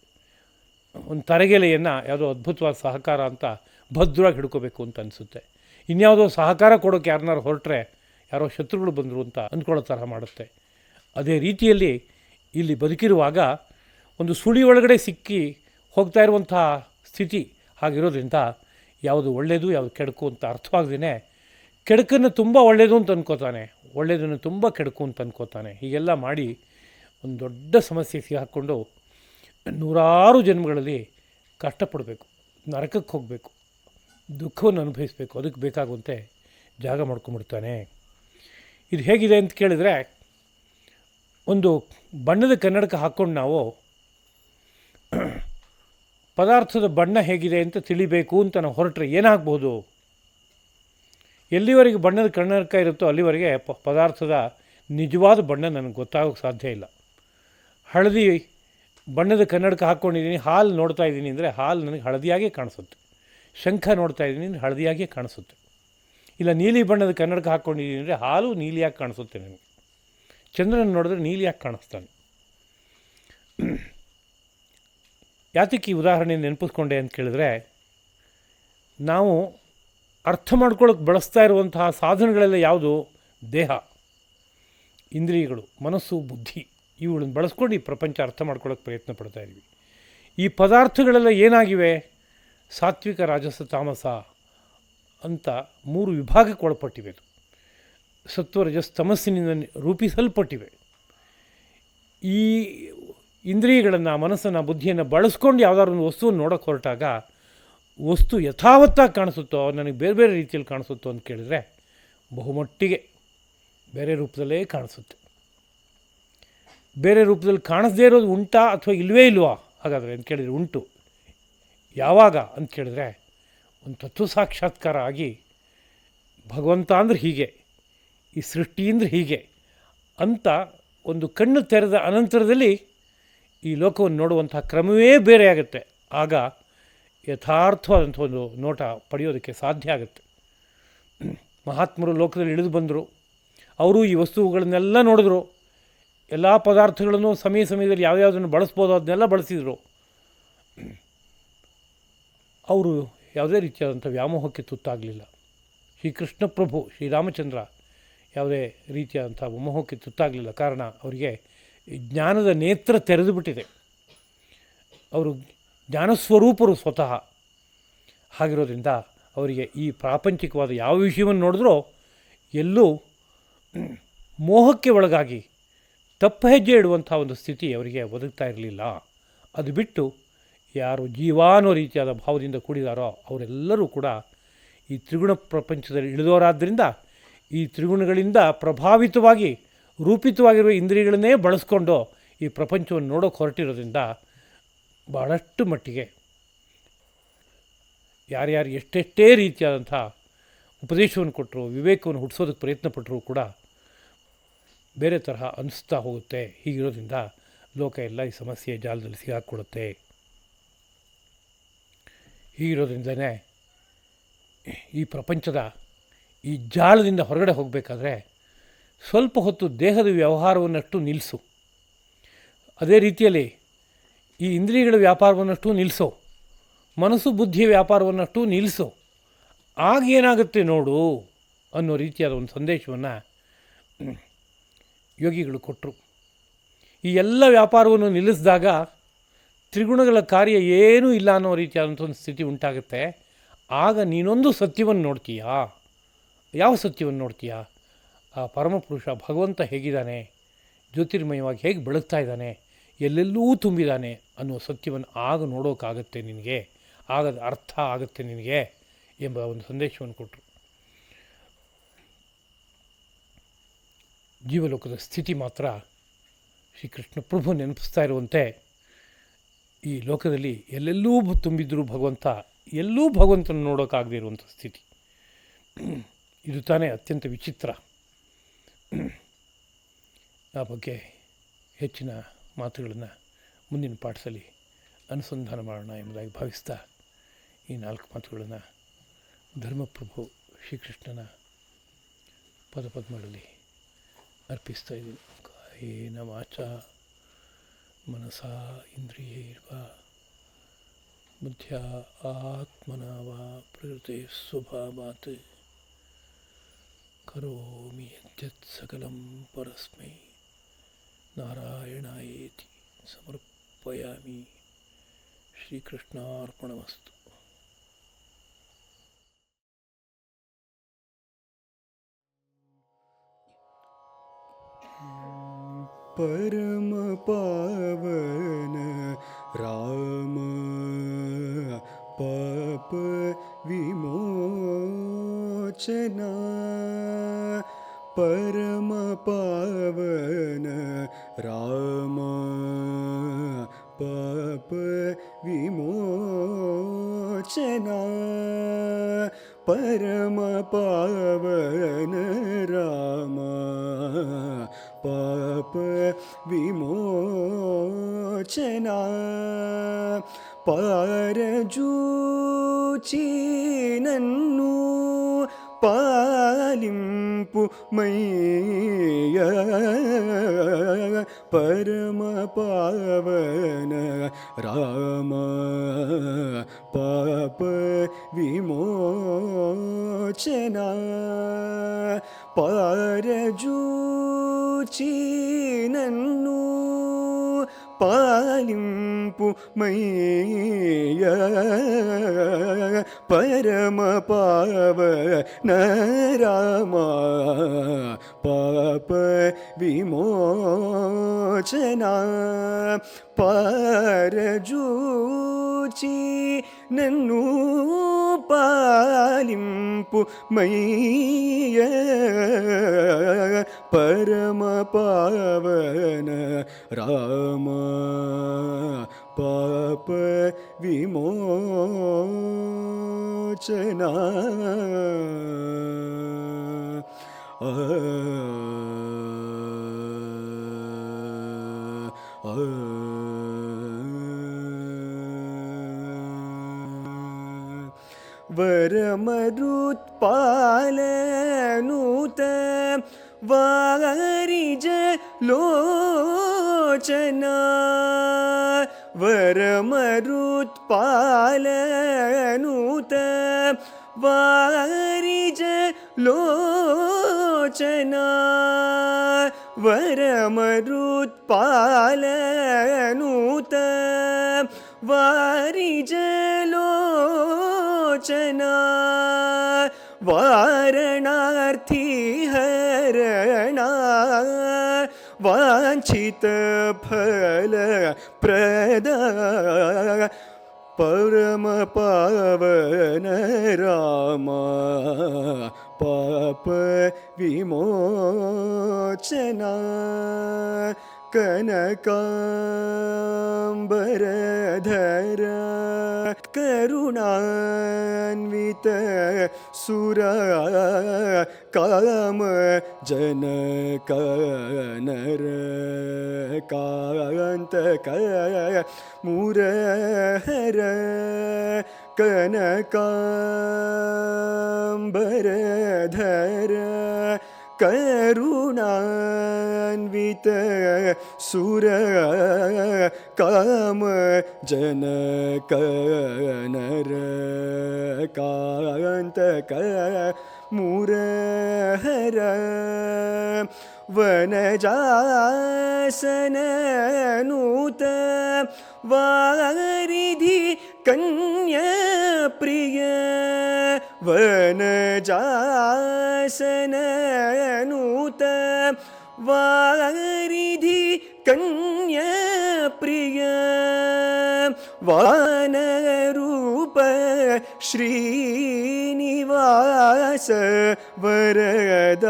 ಒಂದು ತರಗೆಲೆಯನ್ನು ಯಾವುದೋ ಅದ್ಭುತವಾದ ಸಹಕಾರ ಅಂತ ಭದ್ರವಾಗಿ ಹಿಡ್ಕೋಬೇಕು ಅಂತ ಅನಿಸುತ್ತೆ. ಇನ್ಯಾವುದೋ ಸಹಕಾರ ಕೊಡೋಕ್ಕೆ ಯಾರನ್ನಾರು ಹೊರಟ್ರೆ ಯಾರೋ ಶತ್ರುಗಳು ಬಂದರು ಅಂತ ಅಂದ್ಕೊಳ್ಳೋ ತರಹ ಮಾಡುತ್ತೆ. ಅದೇ ರೀತಿಯಲ್ಲಿ ಇಲ್ಲಿ ಬದುಕಿರುವಾಗ ಒಂದು ಸುಳಿ ಒಳಗಡೆ ಸಿಕ್ಕಿ ಹೋಗ್ತಾ ಇರುವಂಥ ಸ್ಥಿತಿ ಹಾಗಿರೋದ್ರಿಂದ ಯಾವುದು ಒಳ್ಳೆಯದು ಯಾವುದು ಕೆಡುಕು ಅಂತ ಅರ್ಥವಾಗದೇ ಕೆಡುಕನ್ನು ತುಂಬ ಒಳ್ಳೆಯದು ಅಂತ ಅಂದ್ಕೋತಾನೆ, ಒಳ್ಳೆಯದನ್ನು ತುಂಬ ಕೆಡುಕು ಅಂತ ಅಂದ್ಕೋತಾನೆ. ಹೀಗೆಲ್ಲ ಮಾಡಿ ಒಂದು ದೊಡ್ಡ ಸಮಸ್ಯೆ ಸಿಗಾಕ್ಕೊಂಡು ನೂರಾರು ಜನ್ಮಗಳಲ್ಲಿ ಕಷ್ಟಪಡಬೇಕು, ನರಕಕ್ಕೆ ಹೋಗಬೇಕು, ದುಃಖವನ್ನು ಅನುಭವಿಸಬೇಕು. ಅದಕ್ಕೆ ಬೇಕಾಗುವಂತೆ ಜಾಗ ಮಾಡ್ಕೊಂಬಿಡ್ತಾನೆ. ಇದು ಹೇಗಿದೆ ಅಂತ ಕೇಳಿದರೆ, ಒಂದು ಬಣ್ಣದ ಕನ್ನಡಕ ಹಾಕ್ಕೊಂಡು ನಾವು ಪದಾರ್ಥದ ಬಣ್ಣ ಹೇಗಿದೆ ಅಂತ ತಿಳಿಬೇಕು ಅಂತ ನಾವು ಹೊರಟ್ರೆ ಏನಾಗ್ಬೋದು? ಎಲ್ಲಿವರೆಗೆ ಬಣ್ಣದ ಕನ್ನಡಕ ಇರುತ್ತೋ ಅಲ್ಲಿವರೆಗೆ ಪದಾರ್ಥದ ನಿಜವಾದ ಬಣ್ಣ ನನಗೆ ಗೊತ್ತಾಗೋಕ್ಕೆ ಸಾಧ್ಯ ಇಲ್ಲ. ಹಳದಿ ಬಣ್ಣದ ಕನ್ನಡಕ ಹಾಕ್ಕೊಂಡಿದ್ದೀನಿ, ಹಾಲು ನೋಡ್ತಾ ಇದ್ದೀನಿ ಅಂದರೆ ಹಾಲು ನನಗೆ ಹಳದಿಯಾಗೇ ಕಾಣಿಸುತ್ತೆ. ಶಂಖ ನೋಡ್ತಾ ಇದ್ದೀನಿ ಅಂದರೆ ಹಳದಿಯಾಗೇ ಕಾಣಿಸುತ್ತೆ. ಇಲ್ಲ ನೀಲಿ ಬಣ್ಣದ ಕನ್ನಡಕ ಹಾಕ್ಕೊಂಡಿದ್ದೀನಿ ಅಂದರೆ ಹಾಲು ನೀಲಿಯಾಗಿ ಕಾಣಿಸುತ್ತೆ ನನಗೆ. ಚಂದ್ರನ ನೋಡಿದ್ರೆ ನೀಲಿಯಾಗಿ ಕಾಣಿಸ್ತಾನೆ. ಯಾತಕ್ಕೆ ಈ ಉದಾಹರಣೆ ನೆನಪಿಸ್ಕೊಂಡೆ ಅಂತ ಕೇಳಿದ್ರೆ, ನಾವು ಅರ್ಥ ಮಾಡ್ಕೊಳ್ಳೋಕೆ ಬಳಸ್ತಾ ಇರುವಂತಹ ಸಾಧನಗಳೆಲ್ಲ ಯಾವುದು? ದೇಹ, ಇಂದ್ರಿಯಗಳು, ಮನಸ್ಸು, ಬುದ್ಧಿ, ಇವುಗಳನ್ನು ಬಳಸ್ಕೊಂಡು ಈ ಪ್ರಪಂಚ ಅರ್ಥ ಮಾಡ್ಕೊಳ್ಳೋಕೆ ಪ್ರಯತ್ನ ಪಡ್ತಾ ಇದ್ದೀವಿ. ಈ ಪದಾರ್ಥಗಳೆಲ್ಲ ಏನಾಗಿವೆ? ಸಾತ್ವಿಕ ರಾಜಸ ತಾಮಸ ಅಂತ 3 ವಿಭಾಗಕ್ಕೆ ಒಳಪಟ್ಟಿವೆ. ಸತ್ವರಜಸ್ ತಮಸ್ಸಿನಿಂದ ರೂಪಿಸಲ್ಪಟ್ಟಿವೆ. ಈ ಇಂದ್ರಿಯಗಳನ್ನು, ಮನಸ್ಸನ್ನು, ಬುದ್ಧಿಯನ್ನು ಬಳಸ್ಕೊಂಡು ಯಾವುದಾದ್ರು ಒಂದು ವಸ್ತುವನ್ನು ನೋಡೋಕ್ಕೆ ಹೊರಟಾಗ ವಸ್ತು ಯಥಾವತ್ತಾಗಿ ಕಾಣಿಸುತ್ತೋ, ನನಗೆ ಬೇರೆ ಬೇರೆ ರೀತಿಯಲ್ಲಿ ಕಾಣಿಸುತ್ತೋ ಅಂತ ಕೇಳಿದರೆ ಬಹುಮಟ್ಟಿಗೆ ಬೇರೆ ರೂಪದಲ್ಲೇ ಕಾಣಿಸುತ್ತೆ. ಬೇರೆ ರೂಪದಲ್ಲಿ ಕಾಣಿಸದೇ ಇರೋದು ಉಂಟಾ ಅಥವಾ ಇಲ್ಲವೇ ಇಲ್ವಾ? ಹಾಗಾದರೆ ಅಂತ ಕೇಳಿದರೆ ಉಂಟು. ಯಾವಾಗ ಅಂತ ಕೇಳಿದ್ರೆ, ಒಂದು ತತ್ವ ಸಾಕ್ಷಾತ್ಕಾರ ಆಗಿ ಭಗವಂತ ಅಂದರೆ ಹೀಗೆ, ಈ ಸೃಷ್ಟಿ ಅಂದರೆ ಹೀಗೆ ಅಂತ ಒಂದು ಕಣ್ಣು ತೆರೆದ ಅನಂತರದಲ್ಲಿ ಈ ಲೋಕವನ್ನು ನೋಡುವಂಥ ಕ್ರಮವೇ ಬೇರೆ ಆಗುತ್ತೆ. ಆಗ ಯಥಾರ್ಥವಾದಂಥ ಒಂದು ನೋಟ ಪಡೆಯೋದಕ್ಕೆ ಸಾಧ್ಯ ಆಗುತ್ತೆ. ಮಹಾತ್ಮರು ಲೋಕದಲ್ಲಿ ಇಳಿದು ಬಂದರು, ಅವರು ಈ ವಸ್ತುಗಳನ್ನೆಲ್ಲ ನೋಡಿದ್ರು, ಎಲ್ಲ ಪದಾರ್ಥಗಳನ್ನು ಸಮಯದಲ್ಲಿ ಯಾವ್ಯಾವುದನ್ನು ಬಳಸ್ಬೋದು ಅದನ್ನೆಲ್ಲ ಬಳಸಿದರು. ಅವರು ಯಾವುದೇ ರೀತಿಯಾದಂಥ ವ್ಯಾಮೋಹಕ್ಕೆ ತುತ್ತಾಗಲಿಲ್ಲ. ಶ್ರೀಕೃಷ್ಣ ಪ್ರಭು ಶ್ರೀರಾಮಚಂದ್ರ ಯಾವುದೇ ರೀತಿಯಾದಂಥ ವ್ಯಾಮೋಹಕ್ಕೆ ತುತ್ತಾಗಲಿಲ್ಲ. ಕಾರಣ ಅವರಿಗೆ ಜ್ಞಾನದ ನೇತ್ರ ತೆರೆದು ಬಿಟ್ಟಿದೆ. ಅವರು ಜ್ಞಾನಸ್ವರೂಪರು ಸ್ವತಃ. ಹಾಗಿರೋದ್ರಿಂದ ಅವರಿಗೆ ಈ ಪ್ರಾಪಂಚಿಕವಾದ ಯಾವ ವಿಷಯವನ್ನು ನೋಡಿದ್ರೂ ಎಲ್ಲೂ ಮೋಹಕ್ಕೆ ಒಳಗಾಗಿ ತಪ್ಪು ಹೆಜ್ಜೆ ಇಡುವಂಥ ಒಂದು ಸ್ಥಿತಿ ಅವರಿಗೆ ಒದಗ್ತಾ ಇರಲಿಲ್ಲ. ಅದು ಬಿಟ್ಟು ಯಾರು ಜೀವಾನೋ ರೀತಿಯಾದ ಭಾವದಿಂದ ಕೂಡಿದಾರೋ ಅವರೆಲ್ಲರೂ ಕೂಡ ಈ ತ್ರಿಗುಣ ಪ್ರಪಂಚದಲ್ಲಿ ಇಳಿದವರಾದ್ದರಿಂದ ಈ ತ್ರಿಗುಣಗಳಿಂದ ಪ್ರಭಾವಿತವಾಗಿ ರೂಪಿತವಾಗಿರುವ ಇಂದ್ರಿಯಗಳನ್ನೇ ಬಳಸ್ಕೊಂಡು ಈ ಪ್ರಪಂಚವನ್ನು ನೋಡೋಕೆ ಹೊರಟಿರೋದ್ರಿಂದ ಭಾಳಷ್ಟು ಮಟ್ಟಿಗೆ ಯಾರ್ಯಾರು ಎಷ್ಟೆಷ್ಟೇ ರೀತಿಯಾದಂಥ ಉಪದೇಶವನ್ನು ಕೊಟ್ಟರು, ವಿವೇಕವನ್ನು ಹುಟ್ಟಿಸೋದಕ್ಕೆ ಪ್ರಯತ್ನಪಟ್ಟರೂ ಕೂಡ ಬೇರೆ ತರಹ ಅನಿಸ್ತಾ ಹೋಗುತ್ತೆ. ಹೀಗಿರೋದ್ರಿಂದ ಲೋಕ ಎಲ್ಲ ಈ ಸಮಸ್ಯೆಯ ಜಾಲದಲ್ಲಿ ಸಿಗಾಕ್ಕೊಳ್ಳುತ್ತೆ. ಹೀಗಿರೋದ್ರಿಂದನೇ ಈ ಪ್ರಪಂಚದ ಈ ಜಾಲದಿಂದ ಹೊರಗಡೆ ಹೋಗಬೇಕಾದ್ರೆ ಸ್ವಲ್ಪ ಹೊತ್ತು ದೇಹದ ವ್ಯವಹಾರವನ್ನಷ್ಟು ನಿಲ್ಲಿಸು, ಅದೇ ರೀತಿಯಲ್ಲಿ ಈ ಇಂದ್ರಿಯಗಳ ವ್ಯಾಪಾರವನ್ನಷ್ಟು ನಿಲ್ಲಿಸು, ಮನಸ್ಸು ಬುದ್ಧಿಯ ವ್ಯಾಪಾರವನ್ನಷ್ಟು ನಿಲ್ಲಿಸು. ಆಗೇನಾಗುತ್ತೆ ನೋಡು ಅನ್ನೋ ರೀತಿಯಾದ ಒಂದು ಸಂದೇಶವನ್ನು ಯೋಗಿಗಳು ಕೊಟ್ಟರು. ಈ ಎಲ್ಲ ವ್ಯಾಪಾರವನ್ನು ನಿಲ್ಲಿಸಿದಾಗ ತ್ರಿಗುಣಗಳ ಕಾರ್ಯ ಏನೂ ಇಲ್ಲ ಅನ್ನೋ ರೀತಿಯಾದಂಥ ಒಂದು ಸ್ಥಿತಿ ಉಂಟಾಗುತ್ತೆ. ಆಗ ನೀನೊಂದು ಸತ್ಯವನ್ನು ನೋಡ್ತೀಯಾ. ಯಾವ ಸತ್ಯವನ್ನು ನೋಡ್ತೀಯಾ? ಆ ಪರಮಪುರುಷ ಭಗವಂತ ಹೇಗಿದ್ದಾನೆ, ಜ್ಯೋತಿರ್ಮಯವಾಗಿ ಹೇಗೆ ಬೆಳಗ್ತಾ ಇದ್ದಾನೆ, ಎಲ್ಲೆಲ್ಲೂ ತುಂಬಿದ್ದಾನೆ ಅನ್ನೋ ಸತ್ಯವನ್ನು ಆಗ ನೋಡೋಕ್ಕಾಗತ್ತೆ ನಿನಗೆ, ಆಗದ ಅರ್ಥ ಆಗುತ್ತೆ ನಿನಗೆ ಎಂಬ ಒಂದು ಸಂದೇಶವನ್ನು ಕೊಟ್ಟರು. ಜೀವಲೋಕದ ಸ್ಥಿತಿ ಮಾತ್ರ ಶ್ರೀಕೃಷ್ಣ ಪ್ರಭು ನೆನಪಿಸ್ತಾ ಇರುವಂತೆ ಈ ಲೋಕದಲ್ಲಿ ಎಲ್ಲೆಲ್ಲೂ ತುಂಬಿದ್ದರೂ ಭಗವಂತ, ಎಲ್ಲೂ ಭಗವಂತನ ನೋಡೋಕ್ಕಾಗದೇ ಇರುವಂಥ ಸ್ಥಿತಿ. ಇದು ತಾನೇ ಅತ್ಯಂತ ವಿಚಿತ್ರ. ಆ ಬಗ್ಗೆ ಹೆಚ್ಚಿನ ಮಾತುಗಳನ್ನು ಮುಂದಿನ ಪಾಠದಲ್ಲಿ ಅನುಸಂಧಾನ ಮಾಡೋಣ ಎಂಬುದಾಗಿ ಭಾವಿಸ್ತಾ ಈ 4 ಮಾತುಗಳನ್ನು ಧರ್ಮಪ್ರಭು ಶ್ರೀಕೃಷ್ಣನ ಪದಪದ್ಮಗಳಲ್ಲಿ ಅರ್ಪಿಸ್ತಾ ಇದ್ದೀನಿ. ಕಾಯೇನ ವಾಚಾ ಮನಸಾ ಇಂದ್ರಿಯೈರ್ವಾ ಬುದ್ಧ್ಯಾ ಆತ್ಮನಾ ವಾ ಪ್ರಕೃತೆ ಸ್ವಭಾವಾತ್ ಕರೋಮಿ ಯದ್ಯತ್ ಸಕಲಂ ಪರಸ್ಮೈ ನಾರಾಯಣಾಯೇತಿ ಸಮರ್ಪಯಾಮಿ. ಶ್ರೀಕೃಷ್ಣಾರ್ಪಣಮಸ್ತು. परम पावन राम पाप विमोचना, परम पावन राम पाप विमोचना, परम पावन राम पाप विमोचना, ಪಾರಜೂಚಿ ನನ್ನು ಪಾಲಿಂಪು ಮೈಯ, ಪರಮ ಪಾವನ ರಾಮ ಪಾಪ ವಿಮೋಚನಾ, ಪಾರಜೂಚಿ ನನ್ನು ಪಾಲಿಂಪು ಮೈಯ, ಪರಮ ಪಾವನ ರಾಮ ಪಾಪ ವಿಮೋಚನಾ, ಪಾರಜೂಚಿ ನನ್ನು ಪಾಲಿಂಪು ಮೈಯ, ಪರಮ ಪಾವನ ರಾಮ ಪಾಪ ವಿಮೋಚನಾ. ಆ वरमरुत्पालनुत वारिज लोचना वरमरुत्पालनुत वारिज लोचना वरमरुत्पालनुत वारिज लोचना वारणार्थी हरणा वांछित फल प्रदा परम पावन रामा पाप विमोचना कनकांबरधर करुणान्वित सुरा काम जनक नर कांतक मुरहर कनकांबरधर करुणान्वित सुर काम जनक नर कांतक मुरहर वनजासननुत वारिधि कन्या प्रिय वनजासननुत वारिधि कन्या प्रिय वानरूप श्रीनिवास वरदायक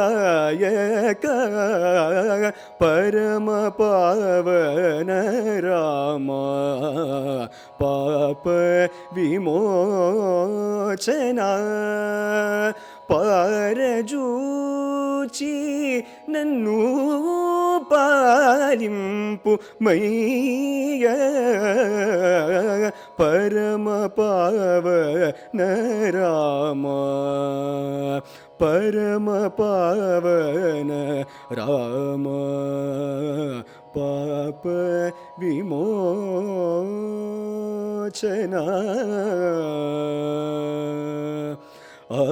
परम पावन रामा पाप विमोचना ಪಾರಜೂಚಿ ನನ್ನು ಪಾಲಿಂಪು ಮೈಯ ಪರಮ ಪಾವನ ರಾಮ ಪರಮ ಪಾವನ ರಾಮ ಪಾಪ ವಿಮೋಚನಾ ಆ